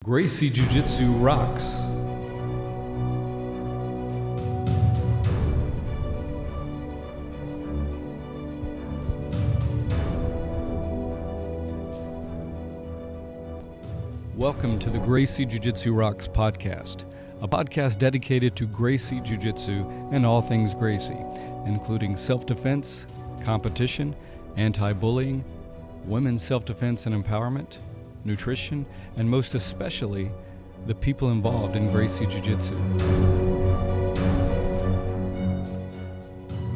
Gracie Jiu-Jitsu rocks. Welcome to the Gracie Jiu-Jitsu Rocks podcast, a podcast dedicated to Gracie Jiu-Jitsu and all things Gracie, including self-defense, competition, anti-bullying, women's self-defense and empowerment, nutrition, and most especially, the people involved in Gracie Jiu-Jitsu.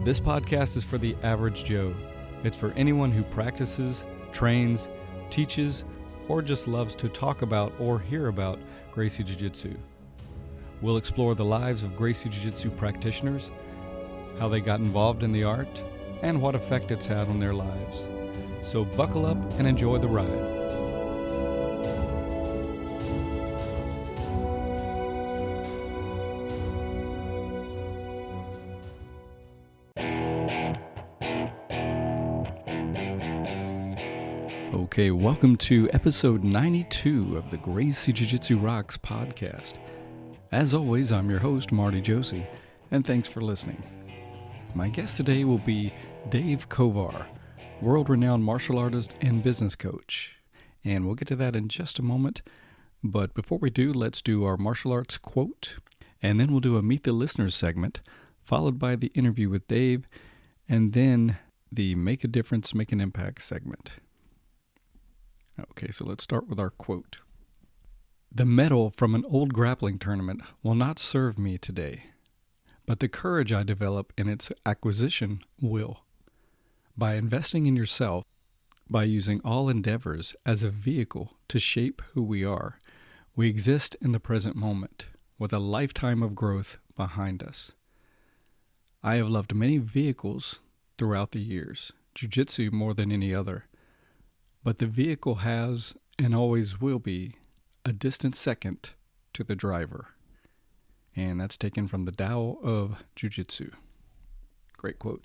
This podcast is for the average Joe. It's for anyone who practices, trains, teaches, or just loves to talk about or hear about Gracie Jiu-Jitsu. We'll explore the lives of Gracie Jiu-Jitsu practitioners, how they got involved in the art, and what effect it's had on their lives. So buckle up and enjoy the ride. Okay, welcome to episode 92 of the Gracie Jiu-Jitsu Rocks podcast. As always, I'm your host, Marty Josie, and thanks for listening. My guest today will be Dave Kovar, world-renowned martial artist and business coach. And we'll get to that in just a moment. But before we do, let's do our martial arts quote, and then we'll do a Meet the Listeners segment, followed by the interview with Dave, and then the Make a Difference, Make an Impact segment. Okay, so let's start with our quote. "The medal from an old grappling tournament will not serve me today, but the courage I develop in its acquisition will. By investing in yourself, by using all endeavors as a vehicle to shape who we are, we exist in the present moment with a lifetime of growth behind us. I have loved many vehicles throughout the years, jiu-jitsu more than any other. But the vehicle has, and always will be, a distant second to the driver." And that's taken from the Tao of Jiu-Jitsu. Great quote.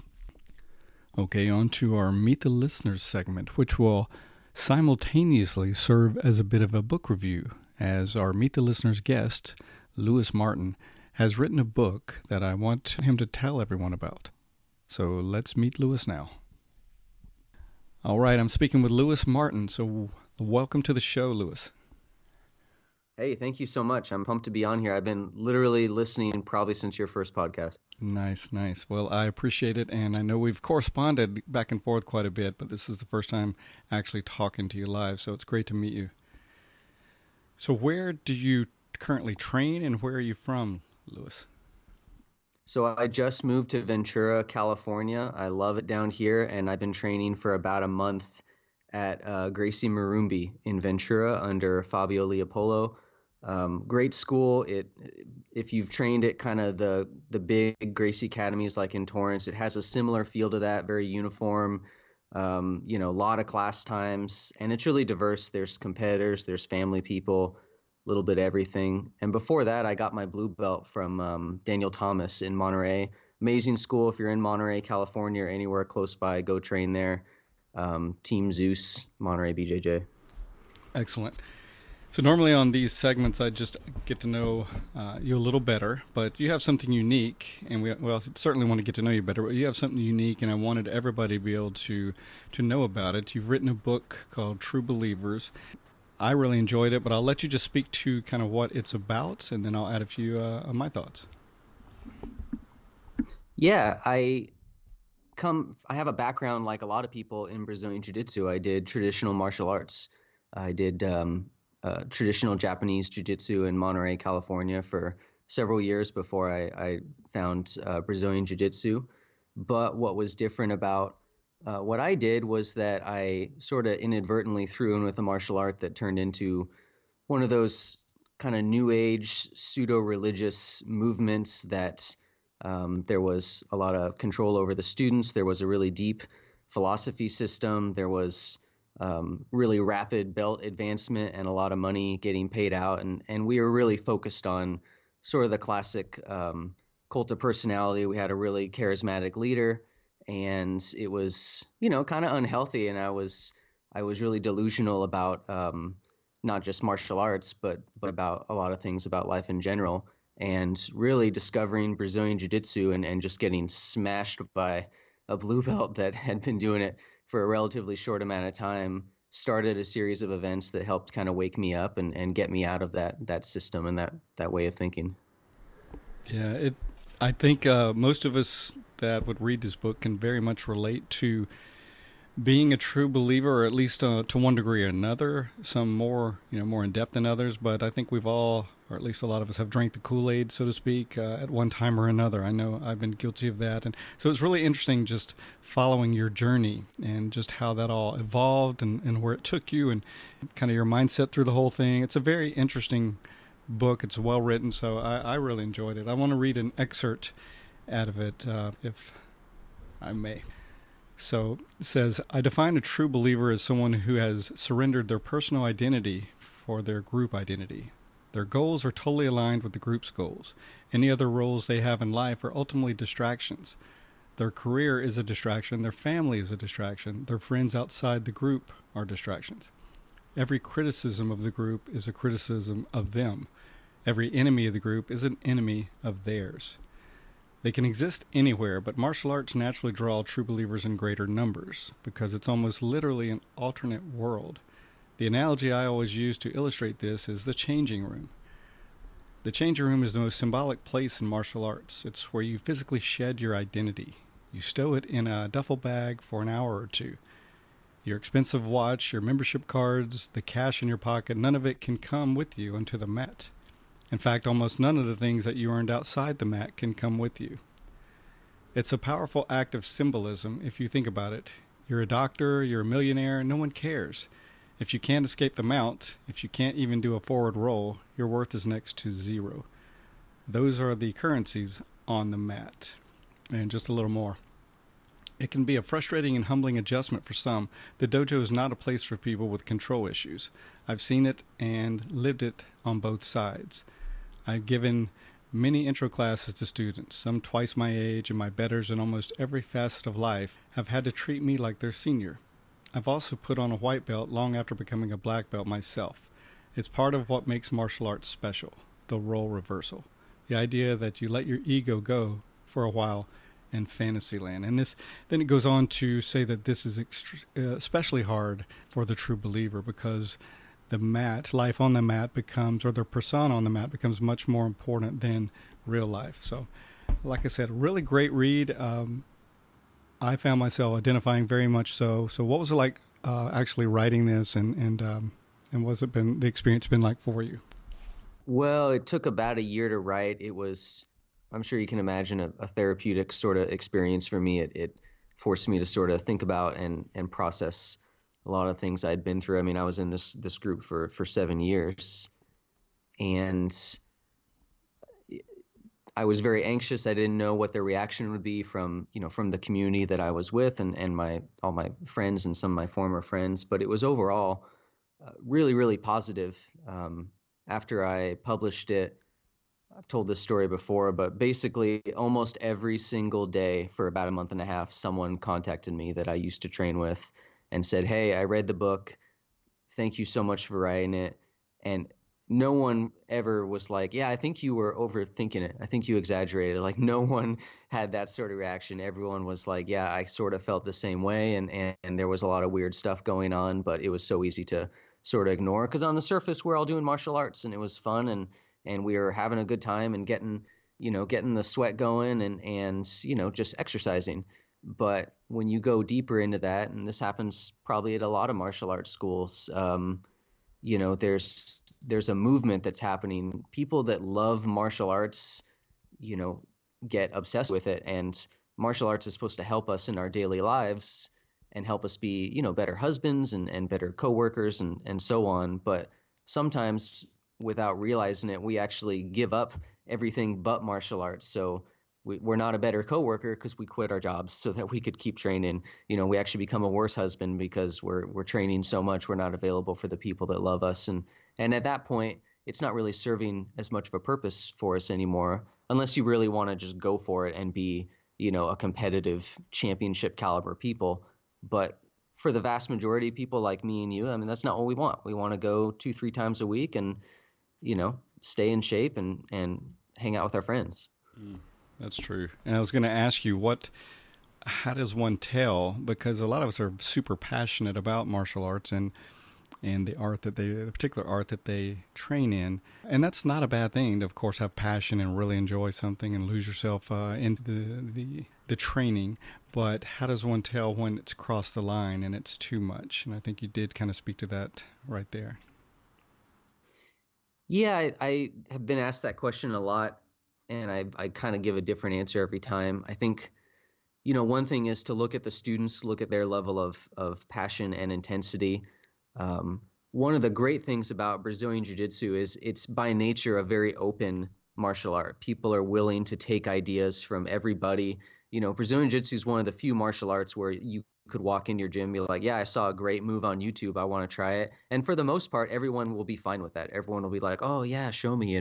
Okay, on to our Meet the Listeners segment, which will simultaneously serve as a bit of a book review, as our Meet the Listeners guest, Lewis Martin, has written a book that I want him to tell everyone about. So let's meet Lewis now. All right, I'm speaking with Lewis Martin, so welcome to the show, Lewis. Hey, thank you so much. I'm pumped to be on here. I've been literally listening probably since your first podcast. Nice. Well, I appreciate it, and I know we've corresponded back and forth quite a bit, but this is the first time actually talking to you live, so it's great to meet you. So where do you currently train, and where are you from, Lewis? So I just moved to Ventura, California. I love it down here, and I've been training for about a month at Gracie Marumbi in Ventura under Fabio Leopolo. Great school. If you've trained at kind of the big Gracie Academies like in Torrance, it has a similar feel to that, very uniform, a lot of class times, and it's really diverse. There's competitors, there's family people, a little bit of everything. And before that, I got my blue belt from Daniel Thomas in Monterey. Amazing school. If you're in Monterey, California, or anywhere close by, go train there. Team Zeus, Monterey BJJ. Excellent. So normally on these segments, I just get to know you a little better, but you have something unique, and we certainly want to get to know you better, but you have something unique, and I wanted everybody to be able to know about it. You've written a book called True Believers. I really enjoyed it, but I'll let you just speak to kind of what it's about, and then I'll add a few of my thoughts. Yeah, I have a background like a lot of people in Brazilian Jiu-Jitsu. I did traditional martial arts. I did traditional Japanese Jiu-Jitsu in Monterey, California for several years before I found Brazilian Jiu-Jitsu. But what was different about what I did was that I sort of inadvertently threw in with a martial art that turned into one of those kind of new age pseudo-religious movements that there was a lot of control over the students. There was a really deep philosophy system. There was really rapid belt advancement and a lot of money getting paid out. And we were really focused on sort of the classic cult of personality. We had a really charismatic leader, and it was, kind of unhealthy. And I was really delusional about not just martial arts, but about a lot of things about life in general. And really discovering Brazilian Jiu-Jitsu and just getting smashed by a blue belt that had been doing it for a relatively short amount of time started a series of events that helped kind of wake me up and get me out of that system and that way of thinking. Yeah, I think most of us that would read this book can very much relate to being a true believer, or at least to one degree or another. Some more, more in depth than others. But I think we've all, or at least a lot of us, have drank the Kool-Aid, so to speak, at one time or another. I know I've been guilty of that, and so it's really interesting just following your journey and just how that all evolved and where it took you, and kind of your mindset through the whole thing. It's a very interesting book. It's well written, so I really enjoyed it. I want to read an excerpt out of it, if I may. So it says, I define a true believer as someone who has surrendered their personal identity for their group identity. Their goals are totally aligned with the group's goals. Any other roles they have in life are ultimately distractions. Their career is a distraction. Their family is a distraction. Their friends outside the group are distractions. Every criticism of the group is a criticism of them. Every enemy of the group is an enemy of theirs. They can exist anywhere, but martial arts naturally draw true believers in greater numbers because it's almost literally an alternate world. The analogy I always use to illustrate this is the changing room. The changing room is the most symbolic place in martial arts. It's where you physically shed your identity. You stow it in a duffel bag for an hour or two. Your expensive watch, your membership cards, the cash in your pocket, none of it can come with you onto the mat. In fact, almost none of the things that you earned outside the mat can come with you. It's a powerful act of symbolism if you think about it. You're a doctor, you're a millionaire, no one cares. If you can't escape the mount, if you can't even do a forward roll, your worth is next to zero. Those are the currencies on the mat. And just a little more. It can be a frustrating and humbling adjustment for some. The dojo is not a place for people with control issues. I've seen it and lived it on both sides. I've given many intro classes to students, some twice my age, and my betters in almost every facet of life have had to treat me like their senior. I've also put on a white belt long after becoming a black belt myself. It's part of what makes martial arts special, the role reversal. The idea that you let your ego go for a while in Fantasyland. And then it goes on to say that this is especially hard for the true believer because the mat, life on the mat becomes, or their persona on the mat becomes much more important than real life. So, like I said, really great read. I found myself identifying very much so. So what was it like actually writing this, and what's it been, the experience been like for you? Well, it took about a year to write. It was, I'm sure you can imagine, a therapeutic sort of experience for me. It forced me to sort of think about and process a lot of things I'd been through. I mean, I was in this group for 7 years, and I was very anxious. I didn't know what the reaction would be from the community that I was with and all my friends and some of my former friends. But it was overall really, really positive. After I published it, I've told this story before, but basically almost every single day for about a month and a half, someone contacted me that I used to train with and said, "Hey, I read the book. Thank you so much for writing it." And no one ever was like, "Yeah, I think you were overthinking it. I think you exaggerated." Like, no one had that sort of reaction. Everyone was like, "Yeah, I sort of felt the same way." And there was a lot of weird stuff going on, but it was so easy to sort of ignore because on the surface, we're all doing martial arts and it was fun and we were having a good time and getting the sweat going and just exercising. But when you go deeper into that, and this happens probably at a lot of martial arts schools, there's a movement that's happening. People that love martial arts, get obsessed with it. And martial arts is supposed to help us in our daily lives and help us be, better husbands and better coworkers and so on. But sometimes without realizing it, we actually give up everything but martial arts. So we're not a better coworker because we quit our jobs so that we could keep training. We actually become a worse husband because we're training so much we're not available for the people that love us. And at that point, it's not really serving as much of a purpose for us anymore, unless you really want to just go for it and be, a competitive championship caliber people. But for the vast majority of people like me and you, I mean, that's not what we want. We want to go 2-3 times a week and, stay in shape and hang out with our friends. That's true. And I was going to ask you, how does one tell? Because a lot of us are super passionate about martial arts and the particular art that they train in. And that's not a bad thing to, of course, have passion and really enjoy something and lose yourself into the training. But how does one tell when it's crossed the line and it's too much? And I think you did kind of speak to that right there. Yeah, I have been asked that question a lot, and I kind of give a different answer every time. I think, one thing is to look at the students, look at their level of passion and intensity. One of the great things about Brazilian Jiu-Jitsu is it's by nature a very open martial art. People are willing to take ideas from everybody. Brazilian Jiu-Jitsu is one of the few martial arts where you could walk into your gym and be like, yeah, I saw a great move on YouTube. I want to try it. And for the most part, everyone will be fine with that. Everyone will be like, oh, yeah, show me,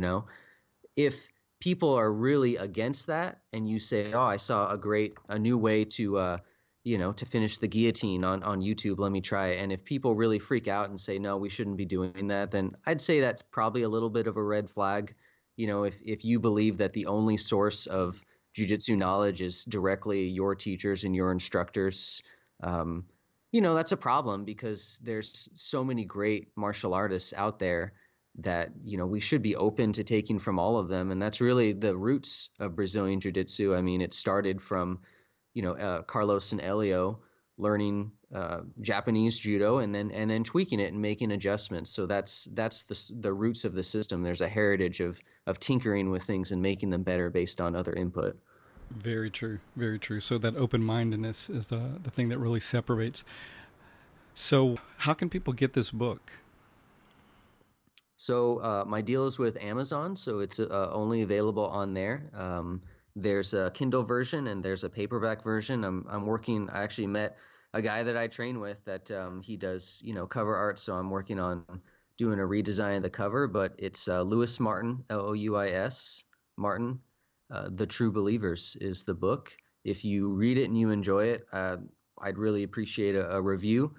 If people are really against that and you say, oh, I saw a new way to finish the guillotine on YouTube, let me try it. And if people really freak out and say, no, we shouldn't be doing that, then I'd say that's probably a little bit of a red flag. If you believe that the only source of jiu-jitsu knowledge is directly your teachers and your instructors, that's a problem because there's so many great martial artists out there that, we should be open to taking from all of them. And that's really the roots of Brazilian Jiu-Jitsu. I mean, it started from, Carlos and Elio learning Japanese judo and then tweaking it and making adjustments. So that's the roots of the system. There's a heritage of tinkering with things and making them better based on other input. Very true. Very true. So that open-mindedness is the thing that really separates. So how can people get this book? So my deal is with Amazon, so it's only available on there. There's a Kindle version and there's a paperback version. I actually met a guy that I train with that he does, cover art. So I'm working on doing a redesign of the cover, but it's Louis Martin, Louis Martin. The True Believers is the book. If you read it and you enjoy it, I'd really appreciate a review,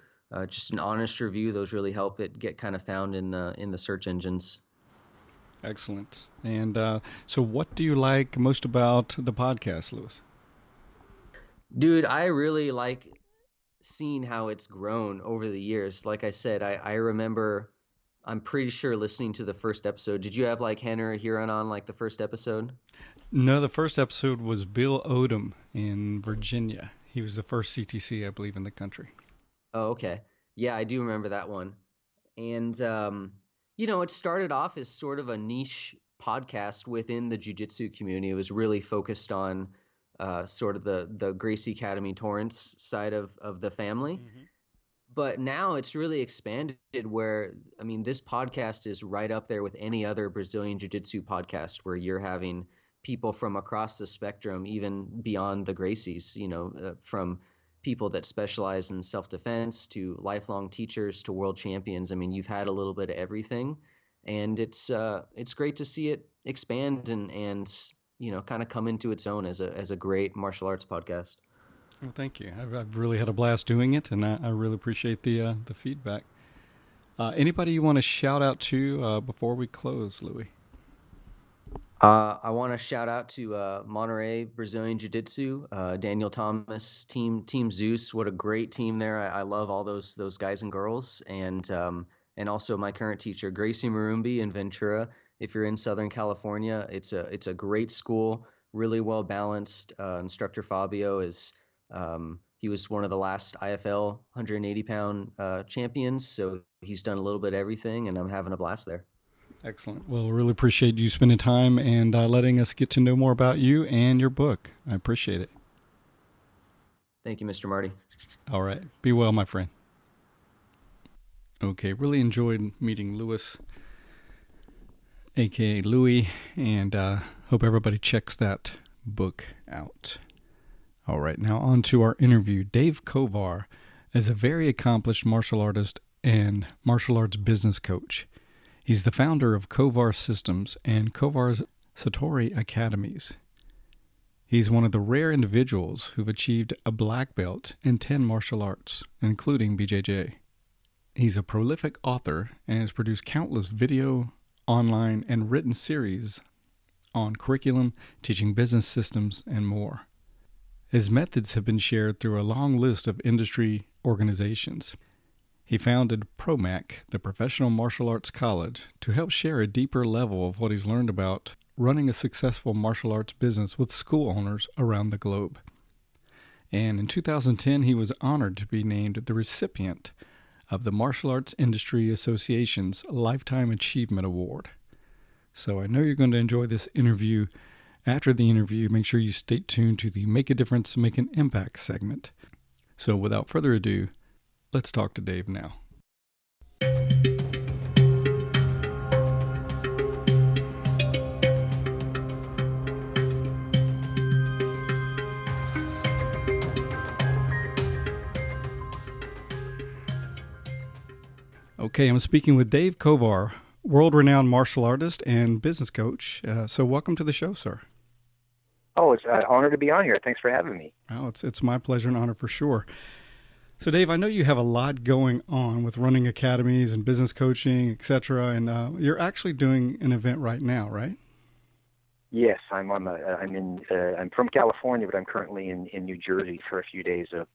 just an honest review. Those really help it get kind of found in the search engines. Excellent. And so what do you like most about the podcast, Louis? Dude, I really like seeing how it's grown over the years. Like I said, I remember, I'm pretty sure listening to the first episode. Did you have like Henner or Huron on like the first episode? No, the first episode was Bill Odom in Virginia. He was the first CTC, I believe, in the country. Oh, okay. Yeah, I do remember that one. And, it started off as sort of a niche podcast within the jiu-jitsu community. It was really focused on sort of the Gracie Academy Torrance side of the family. Mm-hmm. But now it's really expanded where, I mean, this podcast is right up there with any other Brazilian Jiu-Jitsu podcast where you're having people from across the spectrum, even beyond the Gracies, from people that specialize in self-defense to lifelong teachers to world champions. I mean, you've had a little bit of everything, and it's great to see it expand and kind of come into its own as a great martial arts podcast. Well, thank you. I've really had a blast doing it, and I really appreciate the feedback. Anybody you want to shout out to before we close, Louis? I want to shout out to Monterey Brazilian Jiu-Jitsu, Daniel Thomas, Team Zeus. What a great team there! I love all those guys and girls, and also my current teacher, Gracie Marumbi in Ventura. If you're in Southern California, it's a great school, really well balanced. Instructor Fabio is he was one of the last IFL 180-pound champions, so he's done a little bit of everything, and I'm having a blast there. Excellent. Well, really appreciate you spending time and letting us get to know more about you and your book. I appreciate it. Thank you, Mr. Marty. All right. Be well, my friend. Okay. Really enjoyed meeting Louis, a.k.a. Louis, and hope everybody checks that book out. All right. Now on to our interview. Dave Kovar is a very accomplished martial artist and martial arts business coach. He's the founder of Kovar Systems and Kovar's Satori Academies. He's one of the rare individuals who've achieved a black belt in 10 martial arts, including BJJ. He's a prolific author and has produced countless video, online, and written series on curriculum, teaching business systems, and more. His methods have been shared through a long list of industry organizations. He founded ProMac, the Professional Martial Arts College, to help share a deeper level of what he's learned about running a successful martial arts business with school owners around the globe. And in 2010, he was honored to be named the recipient of the Martial Arts Industry Association's Lifetime Achievement Award. So I know you're going to enjoy this interview. After the interview, make sure you stay tuned to the Make a Difference, Make an Impact segment. So without further ado, let's talk to Dave now. Okay, I'm speaking with Dave Kovar, world-renowned martial artist and business coach. So welcome to the show, sir. Oh, it's an honor to be on here. Thanks for having me. Oh, it's my pleasure and honor for sure. So, Dave, I know you have a lot going on with running academies and business coaching, etc., and you're actually doing an event right now, right? Yes, I'm from California, but I'm currently in New Jersey for a few days of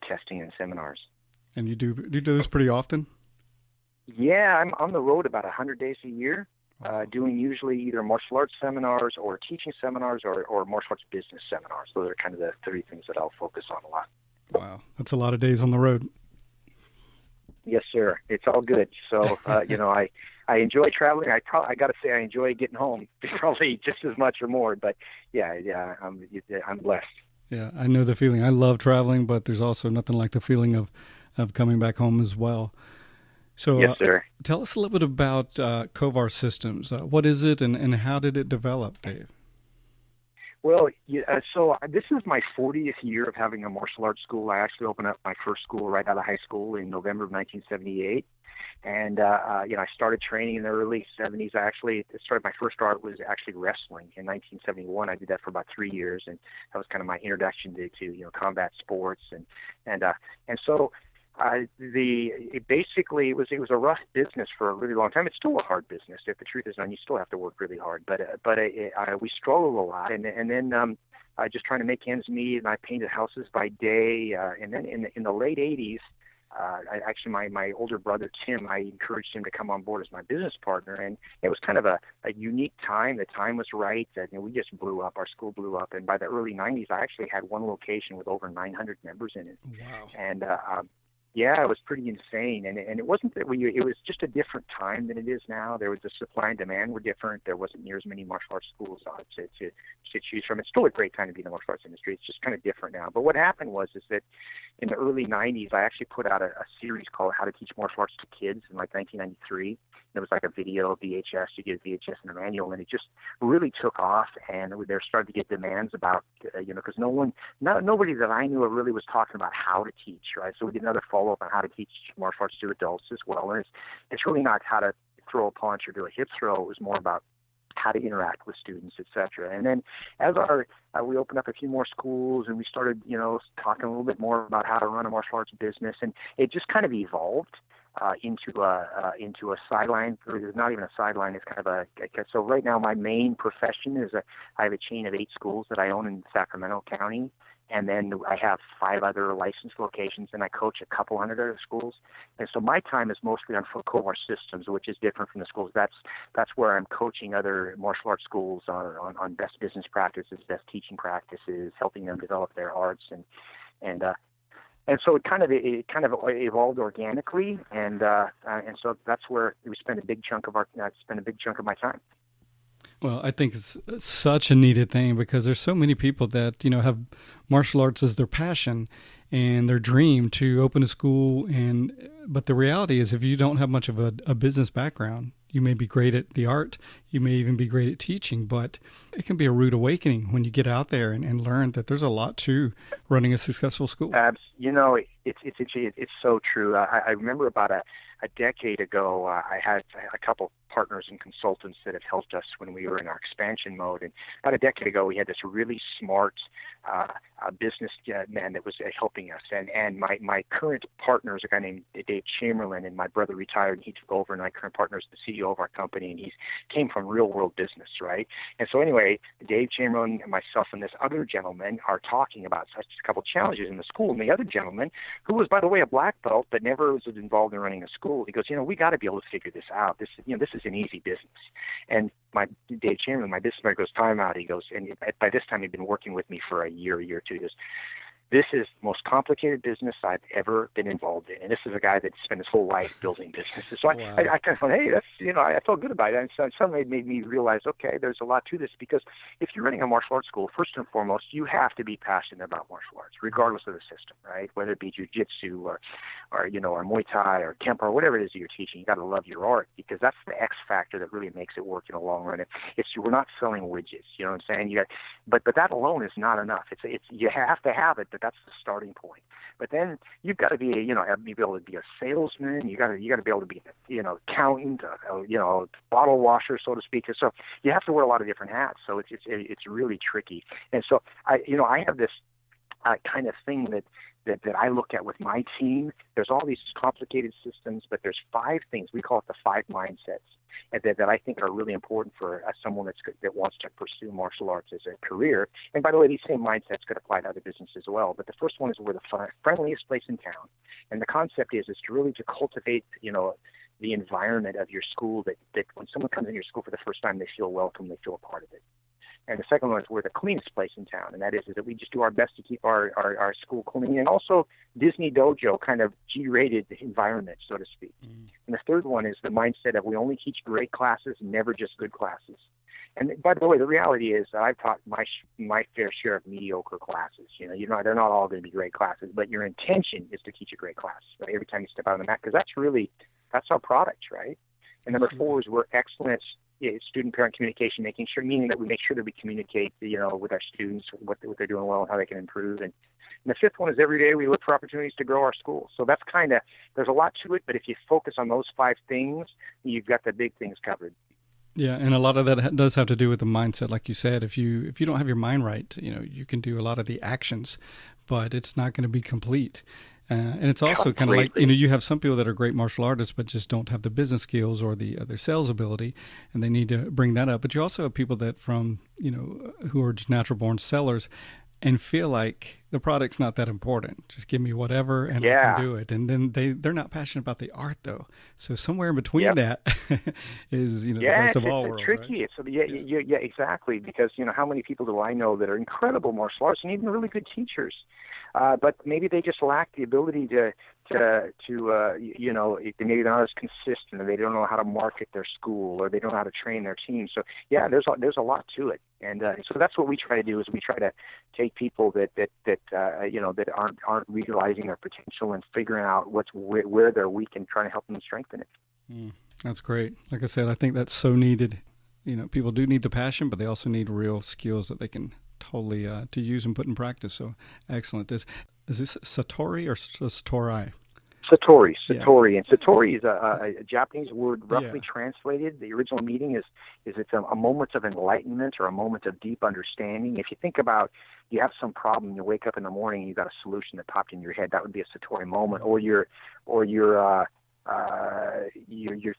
testing and seminars. And you do this pretty often? Yeah, I'm on the road about 100 days a year, doing usually either martial arts seminars or teaching seminars or martial arts business seminars. Those are kind of the three things that I'll focus on a lot. Wow, that's a lot of days on the road. Yes, sir. It's all good. So, I enjoy traveling. I got to say I enjoy getting home probably just as much or more. But yeah, I'm blessed. Yeah, I know the feeling. I love traveling, but there's also nothing like the feeling of coming back home as well. So yes, sir. Tell us a little bit about Kovar Systems. What is it and how did it develop, Dave? Well, so this is my 40th year of having a martial arts school. I actually opened up my first school right out of high school in November of 1978. And, I started training in the early 70s. My first art was actually wrestling in 1971. I did that for about 3 years, and that was kind of my introduction to combat sports. And so it was a rough business for a really long time. It's still a hard business. If the truth is known, you still have to work really hard. But we struggled a lot, and then just trying to make ends meet. And I painted houses by day. And then in the late '80s, my older brother Tim, I encouraged him to come on board as my business partner, and it was kind of a unique time. The time was right. We just blew up. Our school blew up, and by the early '90s, I actually had one location with over 900 members in it. Wow! And yeah, it was pretty insane, and it wasn't that it was just a different time than it is now. There was the supply and demand were different. There wasn't near as many martial arts schools to choose from. It's still a great time to be in the martial arts industry. It's just kind of different now. But what happened is that in the early 90s, I actually put out a series called How to Teach Martial Arts to Kids in 1993. It was like a video VHS. You get a VHS and a manual, and it just really took off. And there started to get demands about, because nobody that I knew of really was talking about how to teach, right? So we did another follow-up on how to teach martial arts to adults as well. And it's really not how to throw a punch or do a hip throw. It was more about how to interact with students, et cetera. And then as we opened up a few more schools and we started, talking a little bit more about how to run a martial arts business, and it just kind of evolved into a sideline. It's not even a sideline. It's kind of so right now my main profession is I have a chain of 8 schools that I own in Sacramento County. And then I have 5 other licensed locations, and I coach a couple hundred other schools. And so my time is mostly on Kovar Systems, which is different from the schools. That's where I'm coaching other martial arts schools on best business practices, best teaching practices, helping them develop their arts, and so it kind of evolved organically, and so that's where we spend a big chunk of my time. Well, I think it's such a needed thing because there's so many people that, have martial arts as their passion and their dream to open a school. But the reality is if you don't have much of a business background, you may be great at the art, you may even be great at teaching, but it can be a rude awakening when you get out there and learn that there's a lot to running a successful school. It's so true. I remember about a decade ago, I had a couple partners and consultants that have helped us when we were in our expansion mode. And about a decade ago, we had this really smart business man that was helping us. And my current partner is a guy named Dave Chamberlain, and my brother retired, and he took over, and my current partner is the CEO of our company, and he came from real world business, right? And so anyway, Dave Chamberlain and myself and this other gentleman are talking about such a couple challenges in the school. And the other gentleman, who was, by the way, a black belt, but never was involved in running a school, he goes, we got to be able to figure this out. This is an easy business. And Dave Chamberlain, my business partner, goes, time out. He goes, and by this time he'd been working with me for a year or two. He goes, this is the most complicated business I've ever been involved in. And this is a guy that spent his whole life building businesses. So wow. I kind of thought, hey, that's, I felt good about it. And so it suddenly made me realize, okay, there's a lot to this, because if you're running a martial arts school, first and foremost, you have to be passionate about martial arts, regardless of the system, right? Whether it be jiu-jitsu or Muay Thai or Kempo or whatever it is that you're teaching, you got to love your art, because that's the X factor that really makes it work in the long run. We're not selling widgets, you know what I'm saying? But that alone is not enough. It's you have to have it, but that's the starting point. But then you've got to be, be able to be a salesman. You got to be able to be, accountant, bottle washer, so to speak. So you have to wear a lot of different hats. So it's really tricky. And so I have this kind of thing that I look at with my team. There's all these complicated systems, but there's 5 things. We call it the 5 mindsets that I think are really important for someone that wants to pursue martial arts as a career. And by the way, these same mindsets could apply to other businesses as well. But the first one is we're the friendliest place in town. And the concept is to cultivate, the environment of your school that when someone comes in your school for the first time, they feel welcome, they feel a part of it. And the second one is we're the cleanest place in town, and that is that we just do our best to keep our school clean, and also Disney Dojo kind of G-rated environment, so to speak. Mm. And the third one is the mindset of we only teach great classes, never just good classes. And by the way, the reality is that I've taught my fair share of mediocre classes. They're not all going to be great classes, but your intention is to teach a great class, right? Every time you step out on the mat, because that's our product, right? And number 4 is we're excellent student-parent communication, meaning that we make sure that we communicate, with our students what they're doing well and how they can improve. And the 5th one is every day we look for opportunities to grow our school. So that's there's a lot to it, but if you focus on those 5 things, you've got the big things covered. Yeah, and a lot of that does have to do with the mindset, like you said. If you don't have your mind right, you can do a lot of the actions, but it's not going to be complete. And it's also kind of like, you have some people that are great martial artists, but just don't have the business skills or the other sales ability, and they need to bring that up. But you also have people that who are just natural born sellers and feel like the product's not that important. Just give me whatever and I can do it. And then they're not passionate about the art though. So somewhere in between that is, the best of all worlds. Tricky. Right? Yeah, exactly. Because, how many people do I know that are incredible martial artists and even really good teachers? But maybe they just lack the ability to maybe they're not as consistent, or they don't know how to market their school, or they don't know how to train their team. So there's a lot to it, and so that's what we try to do. Is we try to take people that aren't realizing their potential and figuring out where they're weak and trying to help them strengthen it. That's great. Like I said, I think that's so needed. People do need the passion, but they also need real skills that they can totally to use and put in practice. So excellent. Is this Satori or Satori? Satori. And Satori is a Japanese word roughly translated. The original meaning is it's a moment of enlightenment or a moment of deep understanding. If you think about, you have some problem, you wake up in the morning and you've got a solution that popped in your head, that would be a Satori moment. Or you're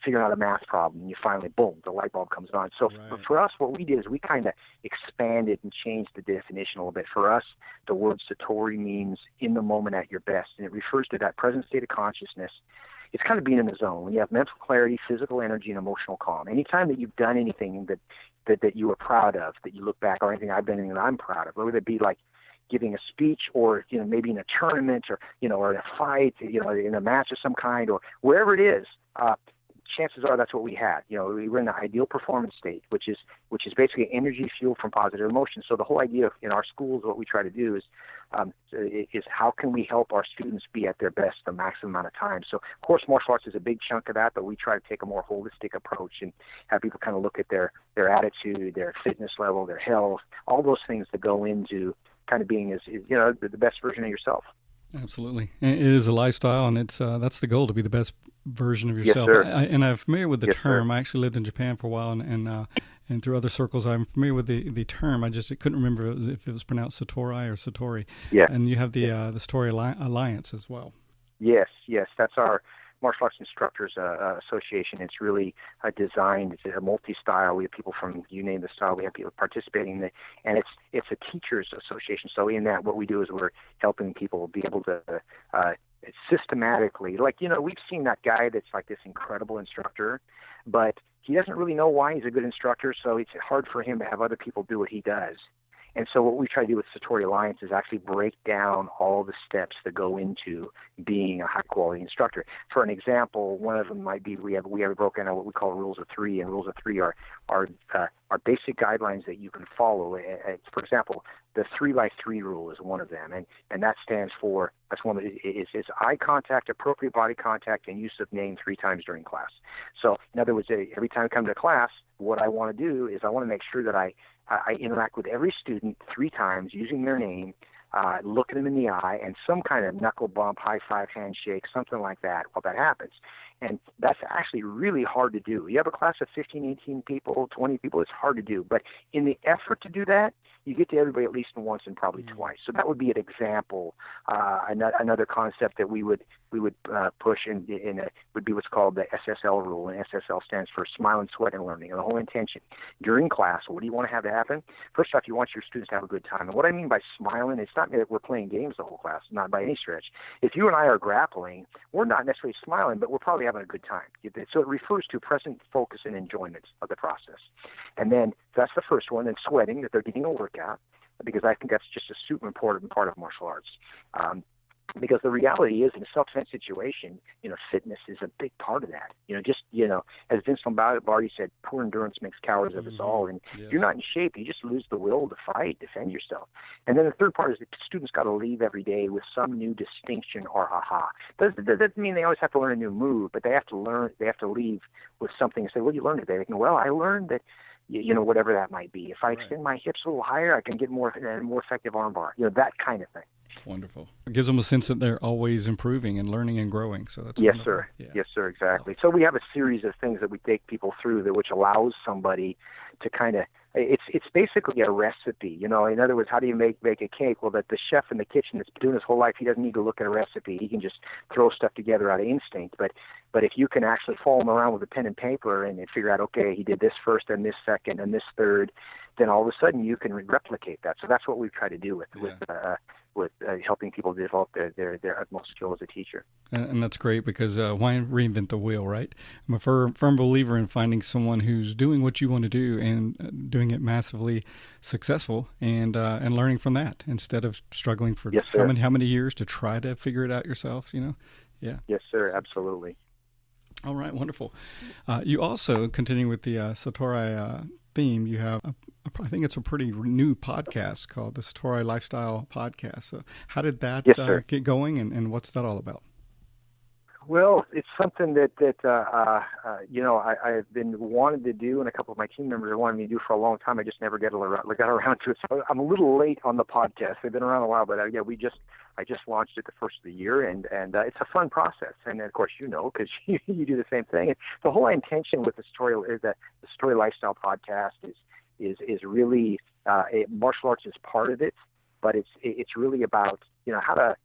figuring out a math problem, and you finally, boom, the light bulb comes on. So for us, what we did is we kind of expanded and changed the definition a little bit. For us, the word Satori means in the moment at your best, and it refers to that present state of consciousness. It's kind of being in the zone. When you have mental clarity, physical energy, and emotional calm. Anytime that you've done anything that you were proud of, that you look back, or anything I've done that I'm proud of, whether it be like giving a speech, or maybe in a tournament, or or in a fight, in a match of some kind, or wherever it is, chances are that's what we had. We were in the ideal performance state, which is basically energy fueled from positive emotions. So the whole idea in our schools, what we try to do is how can we help our students be at their best the maximum amount of time. So of course martial arts is a big chunk of that, but we try to take a more holistic approach and have people kind of look at their attitude, their fitness level, their health, all those things that go into kind of being the best version of yourself. Absolutely. It is a lifestyle, and it's that's the goal, to be the best version of Yes, yourself. sir. And I'm familiar with the Yes, term. sir. I actually lived in Japan for a while, and through other circles, I'm familiar with the term. I couldn't remember if it was pronounced Satori or Satori. Yeah. And you have the Satori Alliance as well. Yes, that's our Martial Arts Instructors Association. It's really designed. It's a multi-style. We have people from, you name the style. We have people participating in it, and it's a teachers association. So in that, what we do is we're helping people be able to systematically, like, we've seen that guy that's like this incredible instructor, but he doesn't really know why he's a good instructor, so it's hard for him to have other people do what he does. And so what we try to do with Satori Alliance is actually break down all the steps that go into being a high-quality instructor. For an example, one of them might be we have broken out what we call rules of three, and rules of three are basic guidelines that you can follow. For example, the 3x3 rule is one of them, and that stands for, that's one that is eye contact, appropriate body contact, and use of name 3 times during class. So in other words, every time I come to class, what I want to do is I want to make sure that I interact with every student 3 times using their name, look at them in the eye, and some kind of knuckle bump, high five, handshake, something like that while that happens. And that's actually really hard to do. You have a class of 15, 18 people, 20 people, it's hard to do. But in the effort to do that, you get to everybody at least once and probably twice. So that would be an example. Another concept that we would push would be what's called the SSL rule. And SSL stands for smile and sweat and learning. And the whole intention during class, what do you want to have to happen? First off, you want your students to have a good time. And what I mean by smiling, it's not that we're playing games the whole class, not by any stretch. If you and I are grappling, we're not necessarily smiling, but we're probably having a good time. So it refers to present focus and enjoyment of the process. And then that's the first one. And sweating, that they're getting a workout, because I think that's just a super important part of martial arts. Because the reality is, in a self-defense situation, fitness is a big part of that. As Vince Lombardi said, poor endurance makes cowards of us all. And if you're not in shape, you just lose the will to fight, defend yourself. And then the third part is that students got to leave every day with some new distinction or aha. That doesn't mean they always have to learn a new move, but they have to leave with something and say, what did you learn today? They can, well, I learned that, whatever that might be. If I extend my hips a little higher, I can get more effective arm bar. That kind of thing. Wonderful. It gives them a sense that they're always improving and learning and growing. So that's yes, wonderful. sir. Yeah. Yes, sir. Exactly. So we have a series of things that we take people through which allows somebody to kind of. It's basically a recipe. In other words, how do you make a cake? Well, that the chef in the kitchen that's been doing his whole life, he doesn't need to look at a recipe. He can just throw stuff together out of instinct. But if you can actually follow him around with a pen and paper and figure out, okay, he did this first and this second and this third, then all of a sudden you can replicate that. So that's what we try to do with helping people develop their utmost skill as a teacher. And that's great, because why reinvent the wheel, right? I'm a firm believer in finding someone who's doing what you want to do and doing it massively successful, and learning from that instead of struggling for how many years to try to figure it out yourself. Yeah. Yes, sir. Absolutely. All right, wonderful. You also, continuing with the Satori theme, you have, I think it's a pretty new podcast called the Satori Lifestyle Podcast. So how did that get going, and what's that all about? Well, it's something that I've been wanting to do, and a couple of my team members have wanted me to do for a long time. I just never got around to it. So I'm a little late on the podcast. They've been around a while, but I just launched it the first of the year, and it's a fun process. And of course, because you do the same thing. And the whole intention with the Satori Lifestyle Podcast is really martial arts is part of it, but it's really about how to.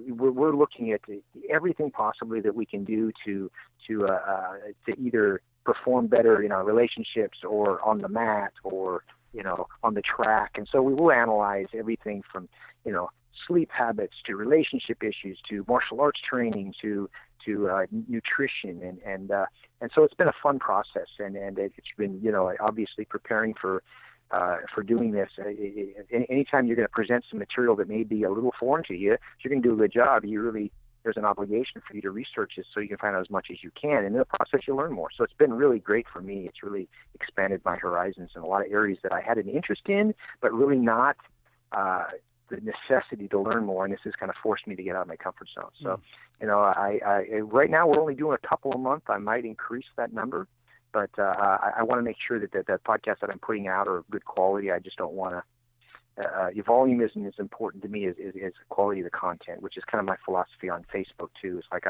We're looking at everything possibly that we can do to either perform better in our relationships or on the mat or on the track. And so we will analyze everything from sleep habits to relationship issues to martial arts training to nutrition and so it's been a fun process and it's been obviously preparing for doing this. Anytime you're going to present some material that may be a little foreign to you, if you're going to do a good job, there's an obligation for you to research it so you can find out as much as you can. And in the process, you learn more. So it's been really great for me. It's really expanded my horizons in a lot of areas that I had an interest in, but really not the necessity to learn more. And this has kind of forced me to get out of my comfort zone. So, I right now we're only doing a couple a month. I might increase that number. But I want to make sure that podcast that I'm putting out are of good quality. I just don't want to. Volume isn't as important to me as the quality of the content, which is kind of my philosophy on Facebook too. It's like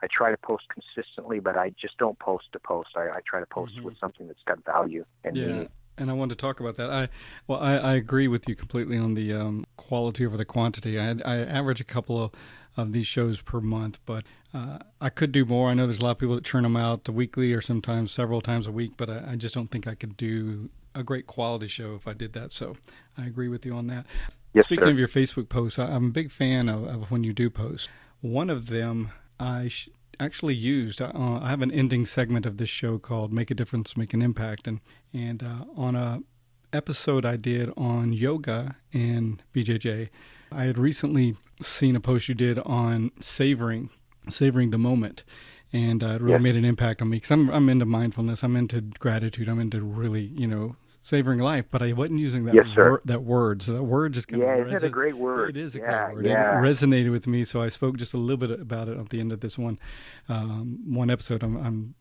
I try to post consistently, but I just don't post to post. I try to post with something that's got value and meaning. And I wanted to talk about that. I agree with you completely on the quality over the quantity. I average a couple of these shows per month, but I could do more. I know there's a lot of people that churn them out weekly or sometimes several times a week, but I just don't think I could do a great quality show if I did that. So I agree with you on that. Yes, Speaking sir. of your Facebook posts, I'm a big fan of when you do post. One of them I actually used. I have an ending segment of this show called "Make a Difference, Make an Impact," and on a episode I did on yoga and BJJ, I had recently seen a post you did on savoring the moment, and it really made an impact on me because I'm into mindfulness, I'm into gratitude, I'm into really savoring life, but I wasn't using that that word. So that word just kind of isn't it a great word? It is a great word. Yeah. It resonated with me, so I spoke just a little bit about it at the end of this one episode I'm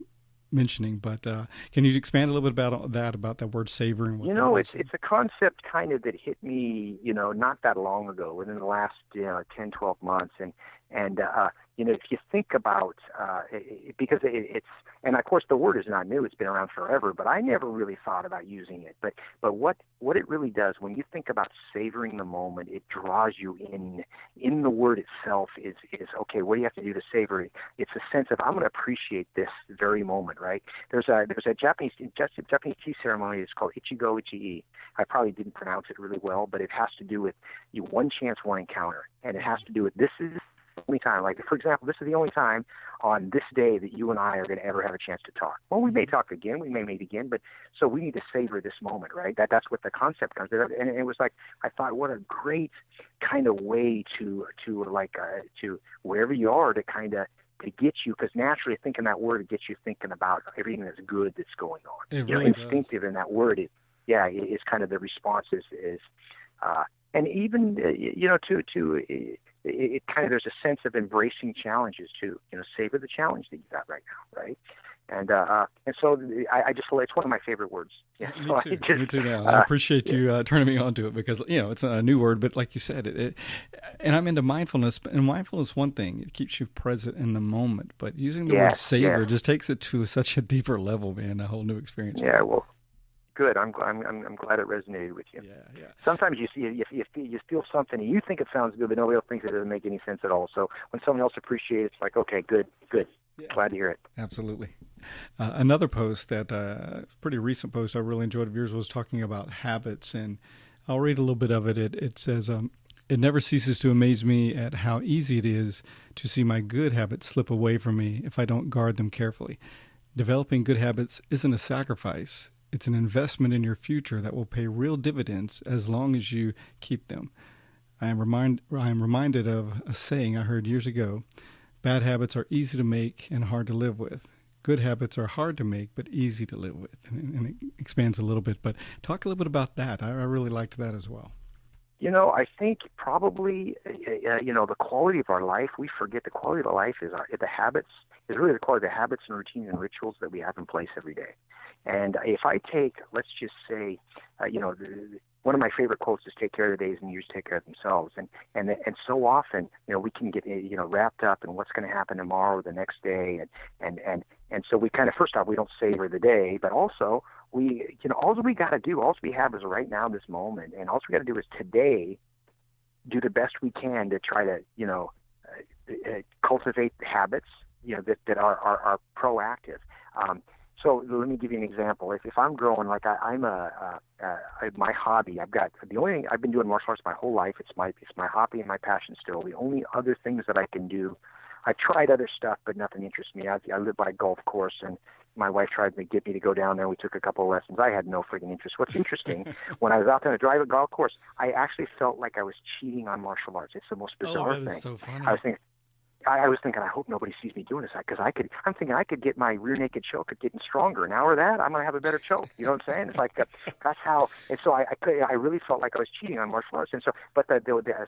mentioning. But can you expand a little bit about that word savoring? It's a concept kind of that hit me, not that long ago, within the last 10, 12 months, and if you think about because it's, and of course the word is not new, it's been around forever, but I never really thought about using it. But what it really does when you think about savoring the moment, it draws you in the word itself is okay, what do you have to do to savor it? It's a sense of I'm going to appreciate this very moment, right? There's a Japanese tea ceremony. It's called Ichigo Ichi. I probably didn't pronounce it really well, but it has to do with one chance, one encounter, and it has to do with this is the only time. Like, for example, this is the only time on this day that you and I are going to ever have a chance to talk. Well, we may talk again, we may meet again, but so we need to savor this moment, right? That's what the concept comes. And it was like, I thought, what a great kind of way to wherever you are to kind of to get you, because naturally thinking that word, it gets you thinking about everything that's good that's going on. It really instinctive does. In that word, is kind of the response is and even it kind of, there's a sense of embracing challenges too. Savor the challenge that you got right now, right? And so I just, it's one of my favorite words. Yeah, me too. Me too. Now I appreciate you turning me on to it because it's a new word, but like you said, and I'm into mindfulness. And mindfulness, one thing, it keeps you present in the moment. But using the word savor just takes it to such a deeper level, man. A whole new experience. Yeah, well, good. I'm glad it resonated with you. Yeah. Sometimes you see you feel something and you think it sounds good, but nobody else thinks it doesn't make any sense at all. So when someone else appreciates it, it's like, okay, good. Yeah. Glad to hear it. Absolutely. Another post that pretty recent post I really enjoyed of yours was talking about habits, and I'll read a little bit of it. It says, "It never ceases to amaze me at how easy it is to see my good habits slip away from me if I don't guard them carefully. Developing good habits isn't a sacrifice. It's an investment in your future that will pay real dividends as long as you keep them. I am reminded of a saying I heard years ago. Bad habits are easy to make and hard to live with. Good habits are hard to make but easy to live with." And it expands a little bit, but talk a little bit about that. I really liked that as well. I think probably, the quality of our life, we forget the quality of our life is the habits, is really the quality of the habits and routines and rituals that we have in place every day. And if I take, let's just say, one of my favorite quotes is "Take care of the days and years take care of themselves." And so often, we can get, wrapped up in what's going to happen tomorrow or the next day. And so we kind of, first off, we don't savor the day, but also we, all we got to do, all we have is right now, this moment. And all we got to do is today do the best we can to try to, cultivate habits, that are proactive. So let me give you an example. If I'm growing, like my hobby, I've been doing martial arts my whole life. It's my hobby and my passion still. The only other things that I can do, I tried other stuff, but nothing interests me. I live by a golf course, and my wife tried to get me to go down there. We took a couple of lessons. I had no freaking interest. What's interesting, when I was out there to drive a golf course, I actually felt like I was cheating on martial arts. It's the most bizarre thing. That is so funny. I was thinking, I hope nobody sees me doing this, because I'm thinking I could get my rear naked choke at getting stronger. An hour of that, I'm going to have a better choke. You know what I'm saying? It's like, that's how, and so I really felt like I was cheating on martial arts. And so,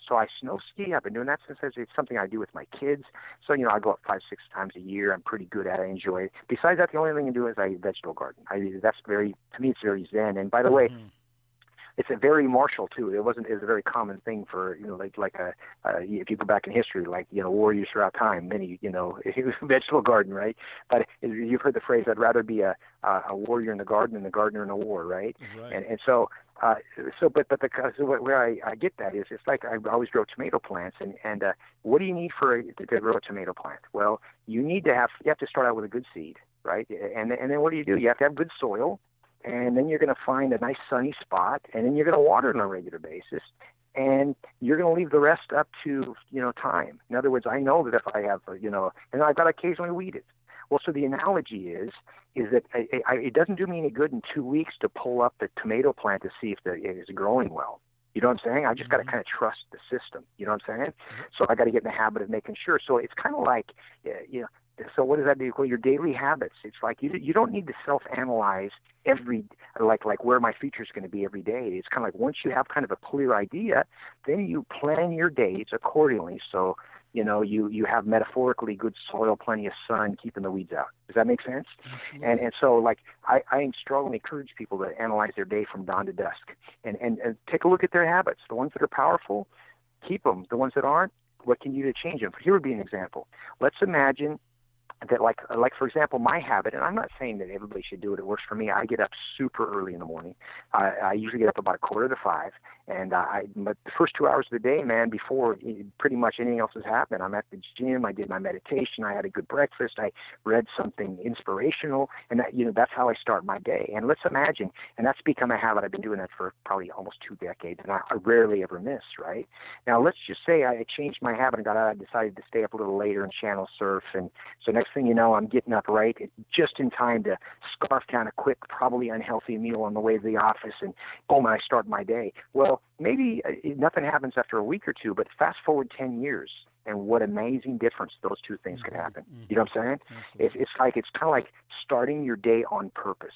so I snow ski. I've been doing that since it's something I do with my kids. So, I go up 5-6 times a year. I'm pretty good at it. I enjoy it. Besides that, the only thing I do is I vegetable garden. To me, it's very zen. And by the way, it's a very martial too. It was a very common thing for, if you go back in history, warriors throughout time, many, vegetable garden, right? But you've heard the phrase, I'd rather be a warrior in the garden than a gardener in a war, right? Right. And so where I get that is, it's like I always grow tomato plants, and what do you need to grow a tomato plant? Well, you have to start out with a good seed, right? And then what do? You have to have good soil, and then you're going to find a nice sunny spot, and then you're going to water it on a regular basis, and you're going to leave the rest up to time. In other words, I know that if I have and I've got to occasionally weed it. Well, so the analogy is that it doesn't do me any good in 2 weeks to pull up the tomato plant to see if it is growing well. You know what I'm saying? I just got to kind of trust the system. You know what I'm saying? So I got to get in the habit of making sure. So it's kind of like, so what does that do? Well, your daily habits. It's like you don't need to self-analyze like where my future is going to be every day. It's kind of like once you have kind of a clear idea, then you plan your days accordingly. So you have metaphorically good soil, plenty of sun, keeping the weeds out. Does that make sense? Absolutely. And so I strongly encourage people to analyze their day from dawn to dusk and take a look at their habits. The ones that are powerful, keep them. The ones that aren't, what can you do to change them? Here would be an example. Let's imagine that like for example, my habit, and I'm not saying that everybody should do it. It works for me. I get up super early in the morning. I usually get up about 4:45, and the first 2 hours of the day, man, before pretty much anything else has happened, I'm at the gym. I did my meditation. I had a good breakfast. I read something inspirational, and that's how I start my day. And let's imagine, and that's become a habit. I've been doing that for probably almost 2 decades, and I rarely ever miss. Right now, let's just say I changed my habit and I decided to stay up a little later and channel surf, and so next thing you know, I'm getting up right just in time to scarf down a quick, probably unhealthy meal on the way to the office, and boom, I start my day. Well, maybe nothing happens after a week or two, but fast forward 10 years, and what amazing difference those two things can happen. You know what I'm saying? It's kind of like starting your day on purpose.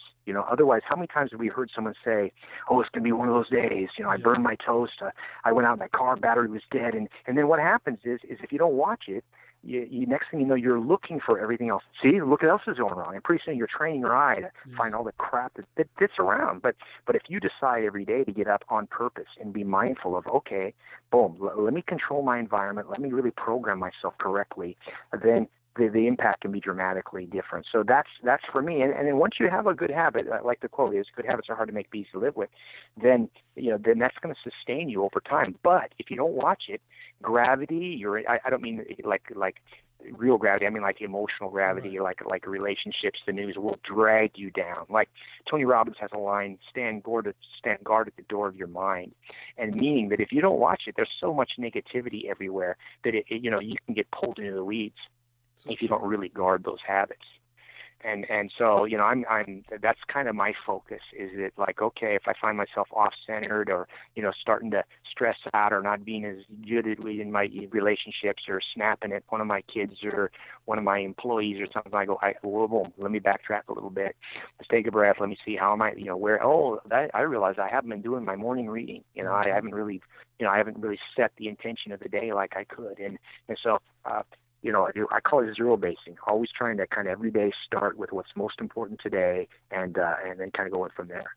Otherwise, how many times have we heard someone say, "Oh, it's going to be one of those days. I burned my toast. I went out, my car battery was dead," and then what happens is if you don't watch it, you next thing you know, you're looking for everything else. See, look what else is going wrong. And pretty soon you're training your eye to find all the crap that fits around. But if you decide every day to get up on purpose and be mindful of, okay, boom, let me control my environment, let me really program myself correctly, then the impact can be dramatically different. So that's for me. And then once you have a good habit, like the quote is, good habits are hard to make, but easy to live with, then that's going to sustain you over time. But if you don't watch it, gravity, I don't mean like real gravity. I mean like emotional gravity, like relationships, the news will drag you down. Like Tony Robbins has a line, stand guard at the door of your mind. And meaning that if you don't watch it, there's so much negativity everywhere that you can get pulled into the weeds if you don't really guard those habits. And so, I'm that's kind of my focus, is it like, okay, if I find myself off-centered or, starting to stress out or not being as good in my relationships or snapping at one of my kids or one of my employees or something, I go, whoa, let me backtrack a little bit. Let's take a breath. Let me see how am I, I realize I haven't been doing my morning reading. I haven't really set the intention of the day like I could. And so, I call it zero basing, always trying to kind of every day start with what's most important today and then kind of going from there.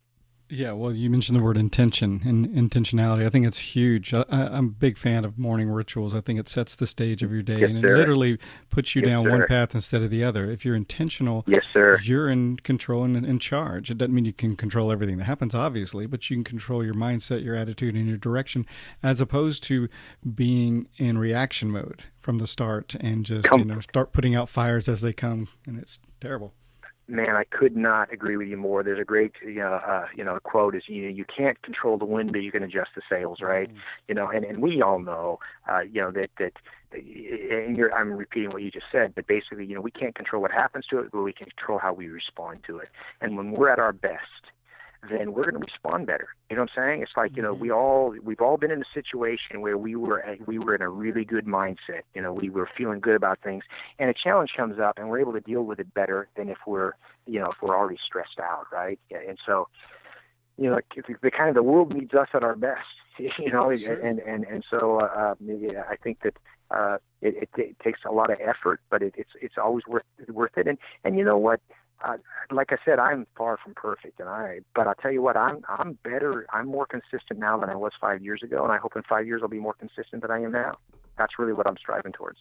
Yeah, well, you mentioned the word intention and intentionality. I think it's huge. I'm a big fan of morning rituals. I think it sets the stage of your day, and it literally puts you down one path instead of the other. If you're intentional, you're in control and in charge. It doesn't mean you can control everything that happens, obviously, but you can control your mindset, your attitude, and your direction, as opposed to being in reaction mode from the start and just start putting out fires as they come, and it's terrible. Man, I could not agree with you more. There's a great, quote is, you can't control the wind, but you can adjust the sails, right? And we all know, that I'm repeating what you just said, but basically, we can't control what happens to it, but we can control how we respond to it. And when we're at our best, then we're going to respond better. You know what I'm saying? It's like, we've all been in a situation where we were in a really good mindset. We were feeling good about things, and a challenge comes up, and we're able to deal with it better than if we're already stressed out, right? And so, the kind of the world needs us at our best, and so I think that it takes a lot of effort, but it's always worth it. And you know what? like I said, I'm far from perfect, but I'll tell you what, I'm better. I'm more consistent now than I was 5 years ago, and I hope in 5 years I'll be more consistent than I am now. That's really what I'm striving towards.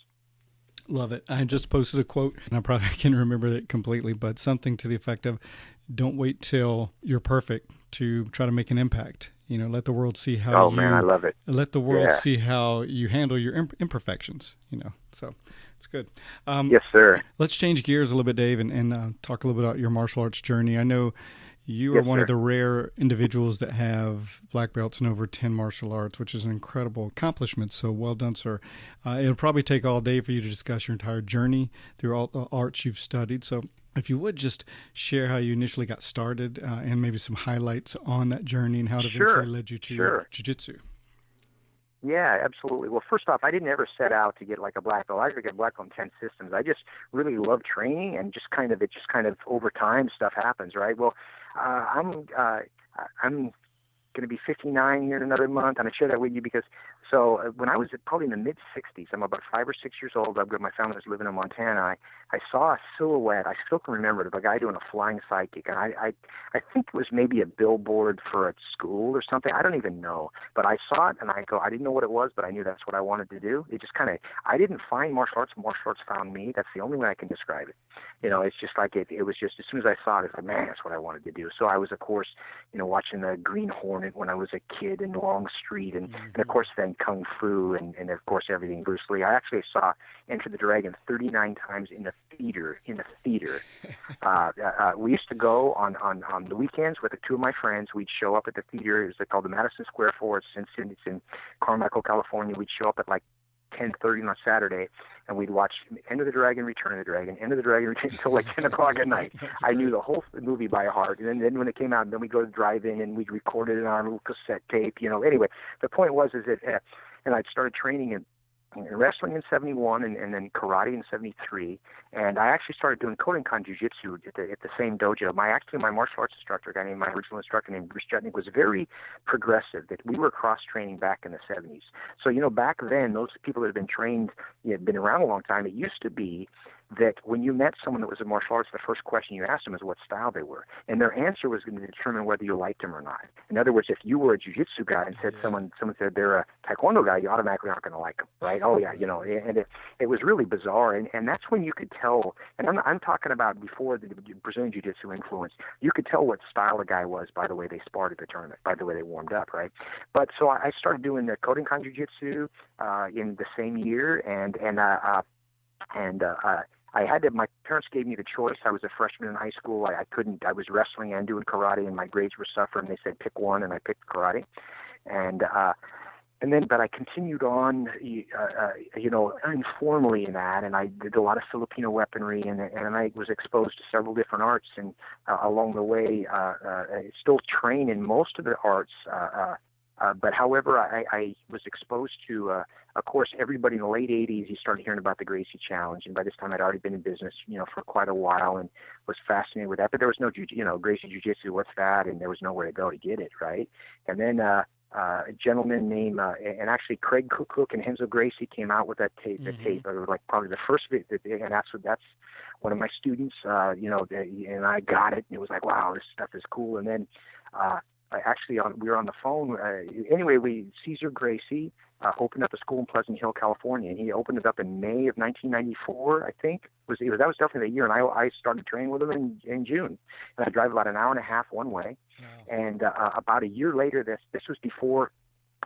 Love it. I just posted a quote, and I probably can't remember it completely, but something to the effect of, "Don't wait till you're perfect to try to make an impact. Let the world see how man, I love it. Let the world see how you handle your imperfections. So it's good. Yes, sir. Let's change gears a little bit, Dave, and talk a little bit about your martial arts journey. I know you are one of the rare individuals that have black belts in over 10 martial arts, which is an incredible accomplishment. So well done, sir. It'll probably take all day for you to discuss your entire journey through all the arts you've studied. So if you would just share how you initially got started and maybe some highlights on that journey and how it eventually led you to jiu-jitsu. Yeah, absolutely. Well, first off, I didn't ever set out to get like a black belt. I didn't get black belt in 10 systems. I just really love training, and just kind of over time stuff happens, right? Well, I'm going to be 59 here in another month, and I share that with you because when I was probably in the mid-60s, I'm about 5 or 6 years old. My family was living in Montana. I saw a silhouette. I still can remember it, of a guy doing a flying side kick, and I think it was maybe a billboard for a school or something. I don't even know, but I saw it, and I didn't know what it was, but I knew that's what I wanted to do. It just I didn't find martial arts. Martial arts found me. That's the only way I can describe it. It's just like it was just, as soon as I saw it, it's like, man, that's what I wanted to do. So I was, of course, watching the Green Hornet when I was a kid in Longstreet, and of course then Kung Fu, and of course everything Bruce Lee. I actually saw Enter the Dragon 39 times in the theater. We used to go on the weekends with two of my friends. We'd show up at the theater. It was called the Madison Square Fort. It's in Carmichael, California. We'd show up at like 10:30 on Saturday, and we'd watch Enter the Dragon, Return of the Dragon, Enter the Dragon, until like 10 o'clock at night. I knew the whole movie by heart. And then when it came out, then we'd go to the drive-in, and we'd record it on a little cassette tape. Anyway, the point was that, and I'd started training in wrestling in 71 and then karate in 73. And I actually started doing Kodokan Jiu-Jitsu at the same dojo. My martial arts instructor, my original instructor named Bruce Jutnik, was very progressive, that we were cross-training back in the 70s. So, back then, those people that had been trained, had been around a long time. It used to be that when you met someone that was in martial arts, the first question you asked them is what style they were. And their answer was going to determine whether you liked them or not. In other words, if you were a jiu-jitsu guy and said someone said they're a taekwondo guy, you automatically aren't going to like them, right? Oh, yeah, and it was really bizarre. And that's when you could tell, and I'm talking about before the Brazilian jiu-jitsu influence, you could tell what style a guy was by the way they sparred at the tournament, by the way they warmed up, right? But so I started doing the Kodokan Jiu-Jitsu in the same year, and I had to, my parents gave me the choice. I was a freshman in high school. I was wrestling and doing karate, and my grades were suffering. They said pick one, and I picked karate. But I continued on, informally in that, and I did a lot of Filipino weaponry, and I was exposed to several different arts, and along the way, I still train in most of the arts. But however, I was exposed to, of course, everybody in the late 80s, you started hearing about the Gracie Challenge. And by this time, I'd already been in business, for quite a while, and was fascinated with that. But there was no, Gracie Jiu-Jitsu, what's that? And there was nowhere to go to get it, right? And then a gentleman named, and actually Craig Cook and Henzo Gracie came out with that tape. Mm-hmm. The tape, it was like probably the first bit, and that's one of my students, and I got it. And it was like, wow, this stuff is cool. And then, we were on the phone. Cesar Gracie opened up a school in Pleasant Hill, California, and he opened it up in May of 1994, I think. That was definitely the year, and I started training with him in June. And I drive about an hour and a half one way. Wow. And about a year later, this was before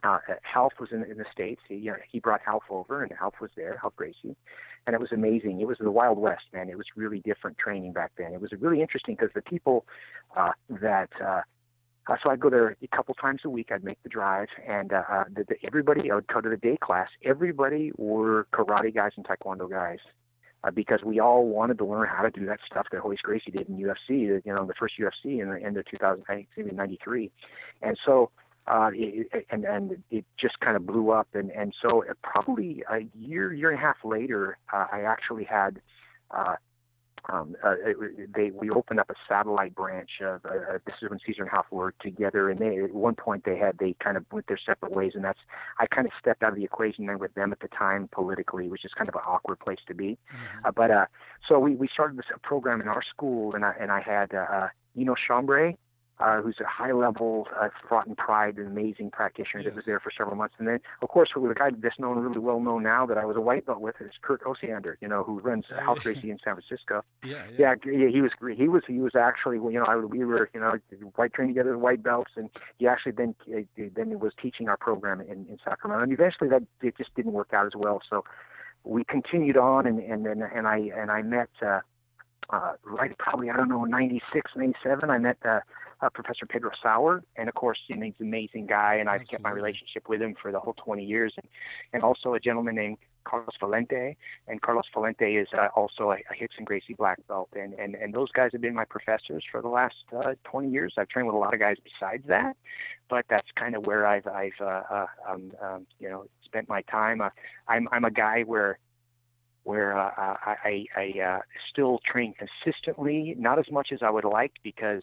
Half was in the States. He brought Half over, and Half was there, Half Gracie, and it was amazing. It was the Wild West, man. It was really different training back then. It was really interesting because the people so I'd go there a couple times a week. I'd make the drive, and everybody, I would go to the day class. Everybody were karate guys and taekwondo guys because we all wanted to learn how to do that stuff that Horace Gracie did in UFC, the first UFC in the 2000, I think maybe 93. And so it just kind of blew up. And so probably a year and a half later, I actually had we opened up a satellite branch of this is when Caesar and Hoff were together, and at one point they kind of went their separate ways, and I kind of stepped out of the equation there with them at the time politically, which is kind of an awkward place to be. Mm-hmm. So we started this program in our school, and I had Chambray, who's a high-level Fought and Pride, an amazing practitioner that was there for several months. And then, of course, the guy that's really well known now that I was a white belt with is Kurt Osiander, who runs house racing in San Francisco. Yeah, he was great. He was actually, we were, white training together as white belts, and he actually then was teaching our program in Sacramento. And eventually, it just didn't work out as well. So we continued on, and I met right probably 96, 97. I met Professor Pedro Sauer, and of course, he's an amazing guy, and I've kept my relationship with him for the whole 20 years, and also a gentleman named Carlos Valente, and Carlos Valente is also a Hickson Gracie black belt, and those guys have been my professors for the last 20 years. I've trained with a lot of guys besides that, but that's kind of where I've spent my time. I'm a guy where I still train consistently, not as much as I would like, because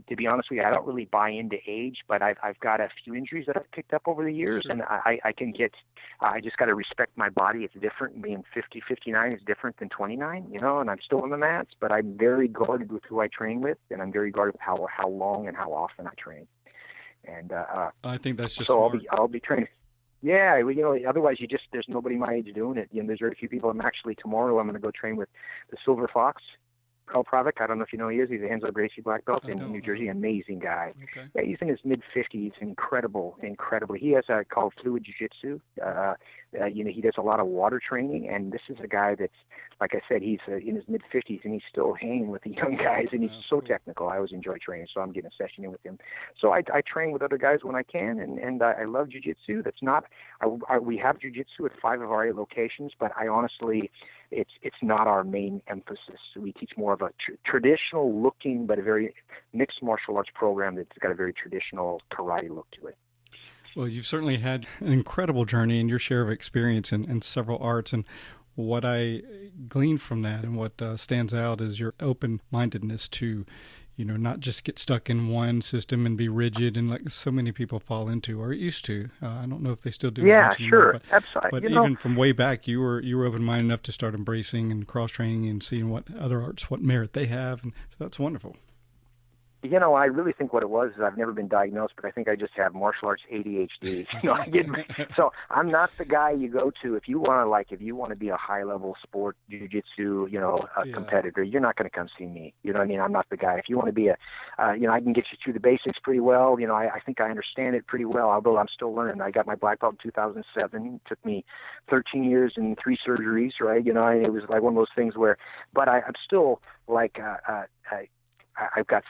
to be honest with you, I don't really buy into age, but I've got a few injuries that I've picked up over the years, and I just got to respect my body. It's different. Being 50, 59 is different than 29, and I'm still on the mats, but I'm very guarded with who I train with, and I'm very guarded with how long and how often I train. And I think that's just so smart. I'll be training. Yeah, otherwise there's nobody my age doing it. There's very few people. Tomorrow I'm going to go train with the Silver Fox, Carl Pravik. I don't know if you know who he is. He's a Enzo Gracie black belt in New Jersey. Amazing guy. Okay. Yeah, he's in his mid-50s. Incredible. He has called Fluid Jiu-Jitsu. He does a lot of water training, and this is a guy that's, like I said, he's in his mid-50s, and he's still hanging with the young guys, and he's so technical. I always enjoy training, so I'm getting a session in with him. So I train with other guys when I can, and I love Jiu-Jitsu. That's not we have Jiu-Jitsu at 5 of our 8 locations, but I honestly, it's not our main emphasis. We teach more of a traditional looking, but a very mixed martial arts program that's got a very traditional karate look to it. Well, you've certainly had an incredible journey and your share of experience in several arts. And what I glean from that and what stands out is your open-mindedness to, not just get stuck in one system and be rigid, and like so many people fall into or used to. I don't know if they still do. Yeah, as much sure, anymore, absolutely. But even from way back, you were open-minded enough to start embracing and cross-training and seeing what other arts, what merit they have, and so that's wonderful. I really think what it was is I've never been diagnosed, but I think I just have martial arts ADHD. So I'm not the guy you go to if you want to be a high-level sport jiu-jitsu, competitor. You're not going to come see me. You know what I mean? I'm not the guy. If you want to be I can get you through the basics pretty well. I think I understand it pretty well, although I'm still learning. I got my black belt in 2007. It took me 13 years and 3 surgeries, right? It was like one of those things but I'm still like, I've got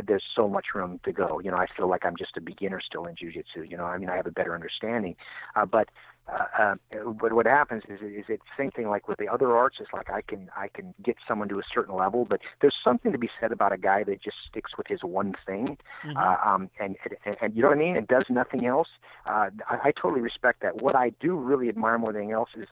there's so much room to go. I feel like I'm just a beginner still in jiu-jitsu. I have a better understanding. But what happens is it's the same thing like with the other arts. It's like I can get someone to a certain level, but there's something to be said about a guy that just sticks with his one thing, and you know what I mean, and does nothing else. I totally respect that. What I do really admire more than anything else is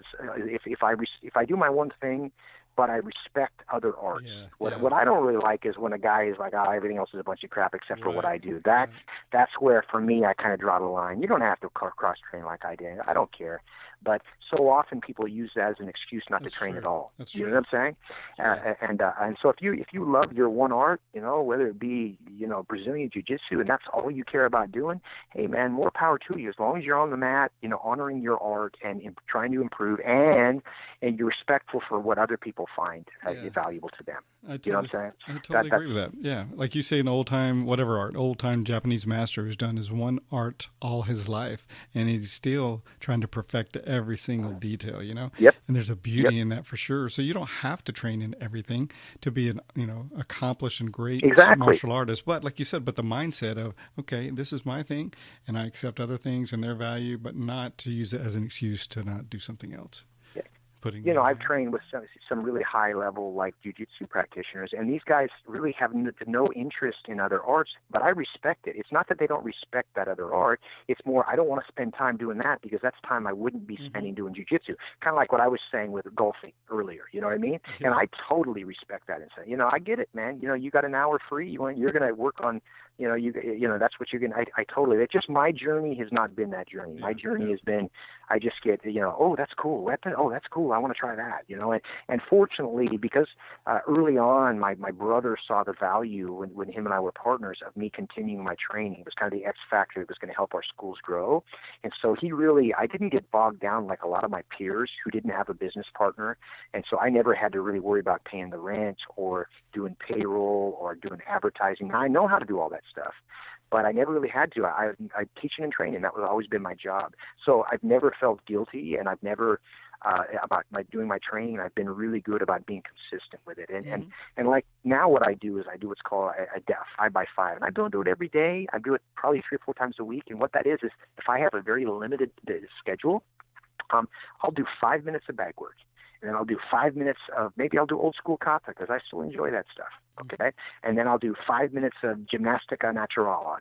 if I do my one thing, but I respect other arts. What I don't really like is when a guy is like, everything else is a bunch of crap except for what I do. That's where, for me, I kind of draw the line. You don't have to cross-train like I did. I don't care. But so often people use that as an excuse not to train at all. That's you know what I'm saying? And so if you love your one art, whether it be Brazilian Jiu-Jitsu, and that's all you care about doing, hey man, more power to you. As long as you're on the mat, honoring your art and trying to improve, and you're respectful for what other people find valuable to them. You know what I'm saying? I totally agree with that. Yeah, like you say, an old-time Japanese master who's done his one art all his life, and he's still trying to perfect every single detail, Yep. And there's a beauty in that for sure. So you don't have to train in everything to be an accomplished and great martial artist. But like you said, the mindset of, okay, this is my thing, and I accept other things and their value, but not to use it as an excuse to not do something else. I've trained with some really high level like jiu-jitsu practitioners, and these guys really have no interest in other arts, but I respect it. It's not that they don't respect that other art. It's more, I don't want to spend time doing that because that's time I wouldn't be spending doing jiu-jitsu. Kind of like what I was saying with golfing earlier, you know what I mean? Yeah. And I totally respect that and say, I get it, man. You got an hour free. You're going to work on, that's what you're going to, I totally, it's just my journey has not been that journey. My journey has been, I just get, oh, that's cool. Weapon. Oh, that's cool. I want to try that, and fortunately, because early on, my brother saw the value when him and I were partners of me continuing my training. It was kind of the X factor that was going to help our schools grow. And so I didn't get bogged down like a lot of my peers who didn't have a business partner. And so I never had to really worry about paying the rent or doing payroll or doing advertising. Now, I know how to do all that stuff, but I never really had to. I teaching and training, that was always been my job. So I've never felt guilty, and I've never about doing my training. I've been really good about being consistent with it. And like now what I do is I do what's called a 5x5. And I don't do it every day. I do it probably 3 or 4 times a week. And what that is if I have a very limited schedule, I'll do 5 minutes of bag work. And then I'll do 5 minutes of, maybe I'll do old school kata because I still enjoy that stuff. Okay. And then I'll do 5 minutes of gymnastica naturala,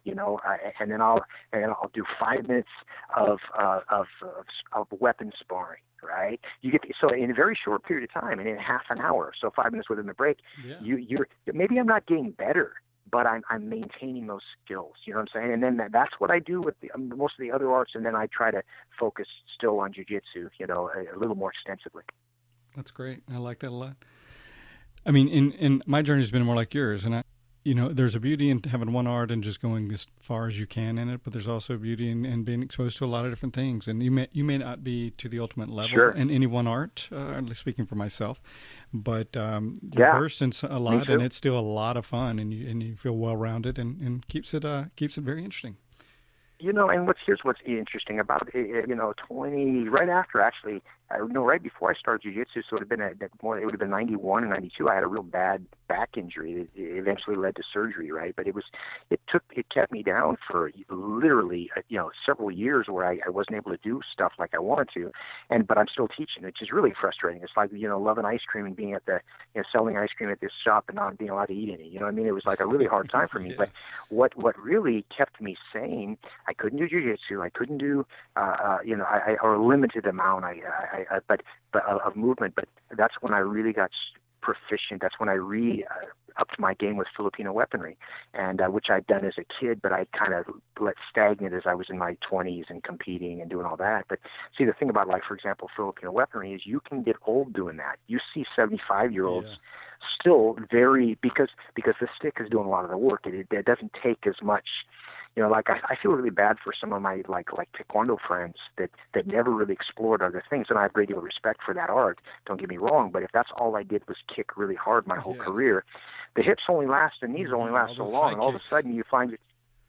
and then I'll do 5 minutes of weapon sparring, right? So in a very short period of time, and in half an hour, so 5 minutes within the break, you're maybe I'm not getting better, but I'm maintaining those skills. You know what I'm saying? And then that's what I do with most of the other arts, and then I try to focus still on jiu-jitsu, a little more extensively. That's great. I like that a lot. I mean, in my journey has been more like yours, and there's a beauty in having one art and just going as far as you can in it, but there's also a beauty in being exposed to a lot of different things. And you may not be to the ultimate level in any one art, speaking for myself, but you're versed in a lot, and it's still a lot of fun, and you feel well rounded, and keeps it very interesting. And here's what's interesting about it. 20 right after actually. Right before I started jiu-jitsu, so it would have been 91 or 92. I had a real bad back injury that eventually led to surgery, right? But it kept me down for literally, several years where I wasn't able to do stuff like I wanted to, but I'm still teaching, which is really frustrating. It's like, loving ice cream and being at the, selling ice cream at this shop and not being allowed to eat any. You know what I mean? It was like a really hard time for me. Yeah. But what really kept me sane, I couldn't do jiu-jitsu. I couldn't do, or a limited amount. But of movement. But that's when I really got proficient. That's when I upped my game with Filipino weaponry, and which I'd done as a kid, but I kind of let stagnant as I was in my 20s and competing and doing all that. But see, the thing about, like, for example, Filipino weaponry is you can get old doing that. You see 75-year-olds still because the stick is doing a lot of the work. It doesn't take as much. I feel really bad for some of my like taekwondo friends that never really explored other things, and I have a great deal of respect for that art. Don't get me wrong, but if that's all I did was kick really hard my whole career, the hips only last and knees only last so long, and all of a sudden you find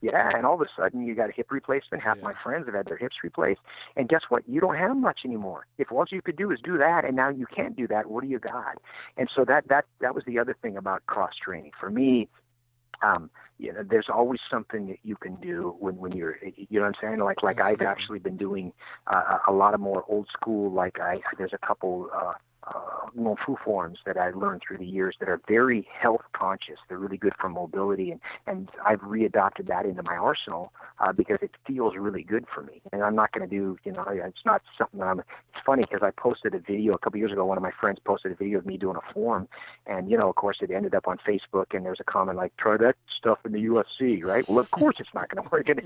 and all of a sudden you got a hip replacement. Half my friends have had their hips replaced, and guess what? You don't have much anymore. If all you could do is do that, and now you can't do that, what do you got? And so that was the other thing about cross training for me. There's always something that you can do when you're, you know what I'm saying? Like I've actually been doing a lot of more old school. There's a couple Fu forms that I learned through the years that are very health conscious. They're really good for mobility, and I've readopted that into my arsenal because it feels really good for me. And I'm not going to do, it's not something it's funny because I posted a video a couple years ago. One of my friends posted a video of me doing a form, and of course it ended up on Facebook, and there's a comment like, try that stuff in the UFC, right? Well, of course it's not going to work. And,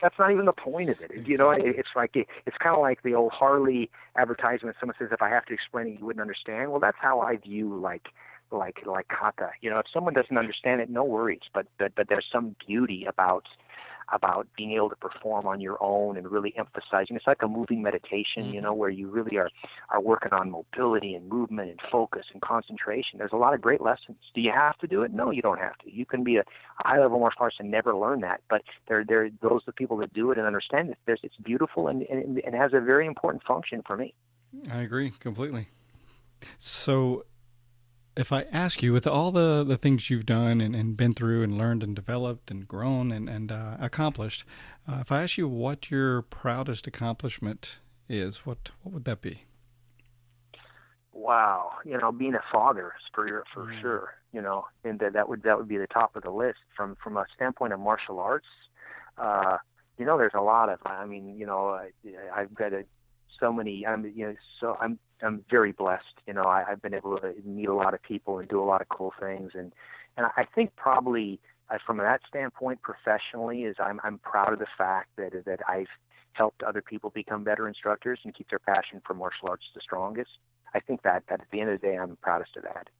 that's not even the point of it. It's kind of like the old Harley advertisement. Someone says, if I have to explain it, you wouldn't understand. Well, that's how I view like kata. If someone doesn't understand it, no worries. But there's some beauty about being able to perform on your own and really emphasizing. It's like a moving meditation, where you really are working on mobility and movement and focus and concentration. There's a lot of great lessons. Do you have to do it? No, you don't have to. You can be a high-level martial artist and never learn that. But those are the people that do it and understand it. It's beautiful and has a very important function for me. I agree completely. So if I ask you, with all the things you've done and been through and learned and developed and grown and accomplished, if I ask you what your proudest accomplishment is, what would that be? wow, being a father for sure, and that would be the top of the list from a standpoint of martial arts. There's a lot of, I've got so many, I'm very blessed. I've been able to meet a lot of people and do a lot of cool things, and I think probably from that standpoint, professionally, is I'm proud of the fact that I've helped other people become better instructors and keep their passion for martial arts the strongest. I think that at the end of the day, I'm proudest of that.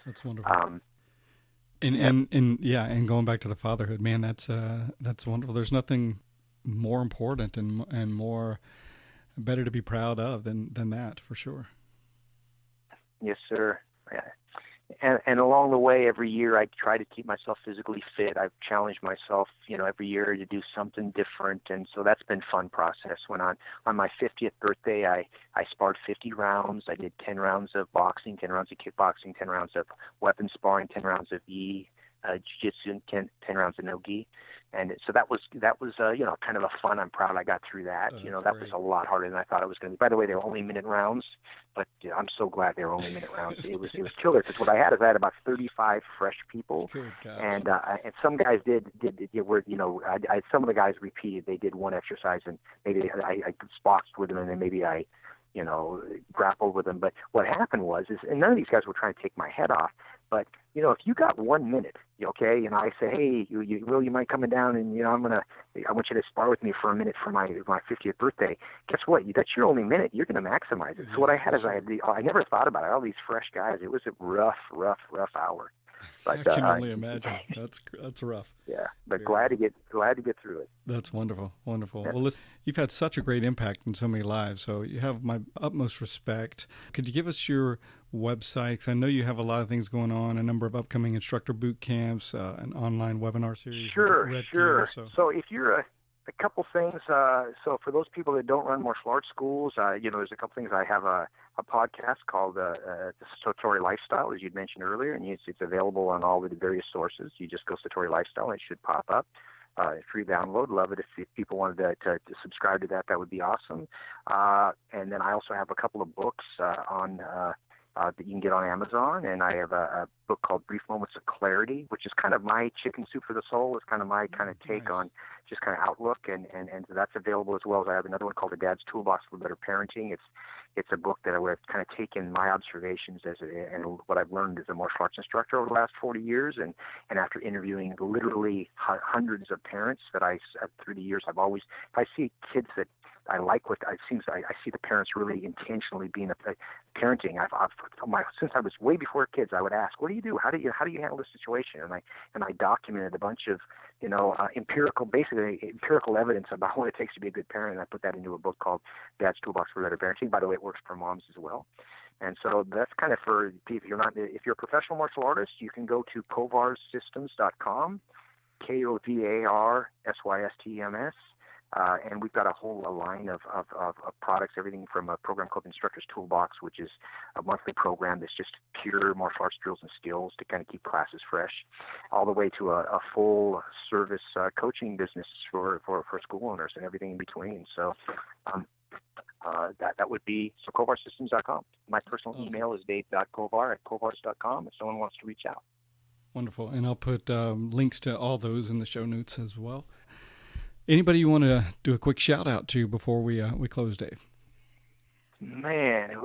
That's wonderful. And going back to the fatherhood, man, that's wonderful. There's nothing more important and more better to be proud of than that, for sure. Yes, sir. Yeah. And along the way, every year, I try to keep myself physically fit. I've challenged myself, every year to do something different. And so that's been a fun process. When on my 50th birthday, I sparred 50 rounds. I did 10 rounds of boxing, 10 rounds of kickboxing, 10 rounds of weapon sparring, 10 rounds of jiu-jitsu, and 10 rounds of no-gi. And so that was kind of a fun. I'm proud I got through that. That was a lot harder than I thought it was going to be. By the way, they were only minute rounds, but I'm so glad they were only minute rounds. It was killer, because what I had is I had about 35 fresh people, and some guys some of the guys repeated. They did one exercise, and maybe I boxed with them, and then maybe I grappled with them. But what happened was, and none of these guys were trying to take my head off, but if you got 1 minute, okay, I say, hey, you mind coming down, and I want you to spar with me for a minute for my 50th birthday. Guess what? That's your only minute. You're going to maximize it. So what I had is I never thought about it. All these fresh guys. It was a rough hour. But, I can only imagine. That's rough. Yeah, but glad to get through it. That's wonderful. Yeah. Well, listen, you've had such a great impact in so many lives, so you have my utmost respect. Could you give us your website? Because I know you have a lot of things going on, a number of upcoming instructor boot camps, an online webinar series. Sure. So if you're a couple things. So for those people that don't run martial arts schools, there's a couple things. I have a podcast called the Satori Lifestyle, as you'd mentioned earlier, and it's available on all of the various sources. You just go Satori Lifestyle, and it should pop up. Free download. Love it if people wanted to subscribe to that. That would be awesome. And then I also have a couple of books that you can get on Amazon, and I have a book called Brief Moments of Clarity, which is kind of my chicken soup for the soul. It's kind of my kind of take on just kind of outlook, and that's available, as well as I have another one called The Dad's Toolbox for Better Parenting. It's a book that I've kind of taken my observations and what I've learned as a martial arts instructor over the last 40 years, and after interviewing literally hundreds of parents that through the years, if I see kids that I like what it seems. I see the parents really intentionally being parenting. Since I was way before kids, I would ask, "What do you do? How do you handle this situation?" And I documented a bunch of empirical evidence about what it takes to be a good parent. And I put that into a book called Dad's Toolbox for Better Parenting. By the way, it works for moms as well. And so that's kind of for people. If you're a professional martial artist, you can go to kovarsystems.com, KOVARSYSTEMS. And we've got a line of products, everything from a program called Instructor's Toolbox, which is a monthly program that's just pure martial arts drills and skills to kind of keep classes fresh, all the way to a full service coaching business for school owners and everything in between. So that would be kovarsystems.com. My personal email is dave.kovar@kovars.com if someone wants to reach out. Wonderful. And I'll put links to all those in the show notes as well. Anybody you want to do a quick shout out to before we close, Dave? Man,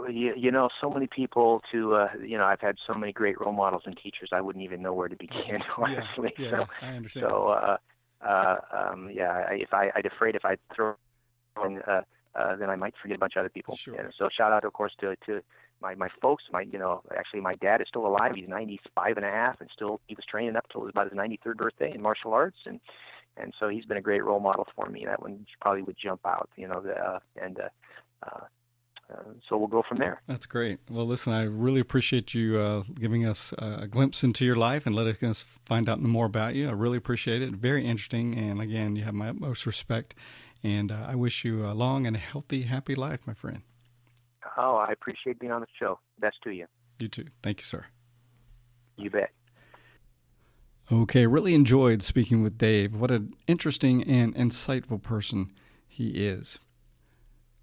so many people I've had so many great role models and teachers. I wouldn't even know where to begin, honestly. Yeah, so, I understand. So, I'd afraid if I throw in, then I might forget a bunch of other people. Sure. Yeah, so shout out, of course, to my folks. Actually, my dad is still alive. He's 95 and a half, and he was training up till about his 93rd birthday in martial arts, and so he's been a great role model for me. That one probably would jump out, so we'll go from there. That's great. Well, listen, I really appreciate you giving us a glimpse into your life and letting us find out more about you. I really appreciate it. Very interesting. And again, you have my utmost respect. And I wish you a long and healthy, happy life, my friend. Oh, I appreciate being on the show. Best to you. You too. Thank you, sir. You bet. Okay, really enjoyed speaking with Dave. What an interesting and insightful person he is.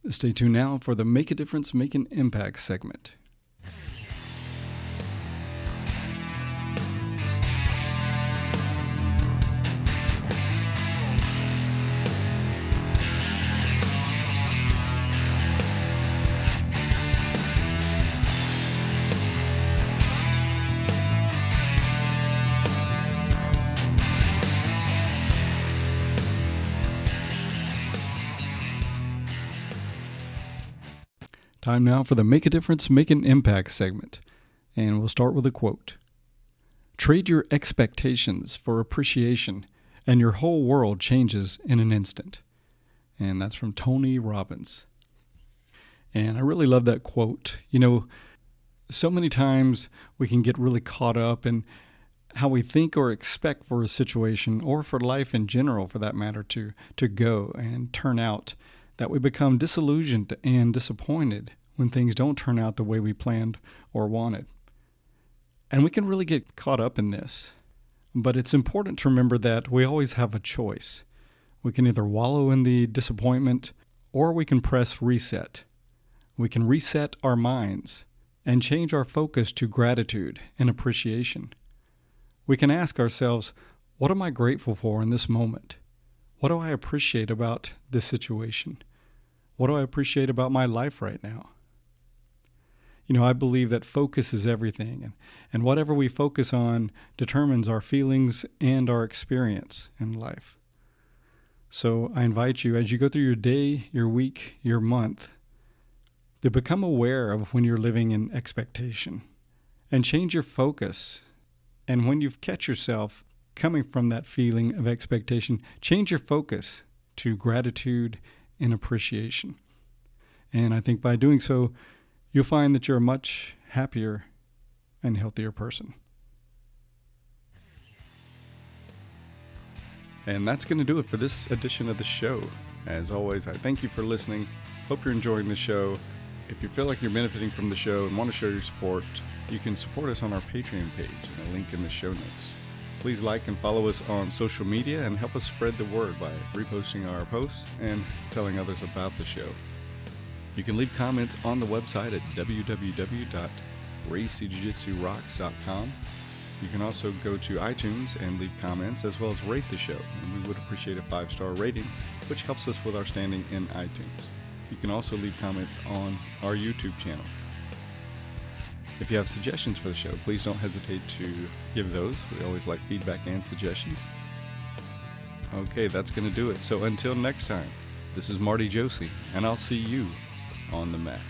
Stay tuned now for the Make a Difference, Make an Impact segment. Time now for the Make a Difference, Make an Impact segment. And we'll start with a quote. Trade your expectations for appreciation, and your whole world changes in an instant. And that's from Tony Robbins. And I really love that quote. So many times we can get really caught up in how we think or expect for a situation, or for life in general, for that matter, to go and turn out, that we become disillusioned and disappointed when things don't turn out the way we planned or wanted. And we can really get caught up in this. But it's important to remember that we always have a choice. We can either wallow in the disappointment, or we can press reset. We can reset our minds and change our focus to gratitude and appreciation. We can ask ourselves, what am I grateful for in this moment? What do I appreciate about this situation? What do I appreciate about my life right now? I believe that focus is everything, and whatever we focus on determines our feelings and our experience in life. So I invite you, as you go through your day, your week, your month, to become aware of when you're living in expectation and change your focus. And when you catch yourself coming from that feeling of expectation, change your focus to gratitude and appreciation. And I think by doing so, you'll find that you're a much happier and healthier person. And that's going to do it for this edition of the show. As always, I thank you for listening. Hope you're enjoying the show. If you feel like you're benefiting from the show and want to show your support, you can support us on our Patreon page, and a link in the show notes. Please like and follow us on social media and help us spread the word by reposting our posts and telling others about the show. You can leave comments on the website at www.gracejujitsurocks.com. You can also go to iTunes and leave comments, as well as rate the show, and we would appreciate a 5-star rating, which helps us with our standing in iTunes. You can also leave comments on our YouTube channel. If you have suggestions for the show, please don't hesitate to give those. We always like feedback and suggestions. Okay, that's going to do it. So until next time, this is Marty Josie, and I'll see you on the mat.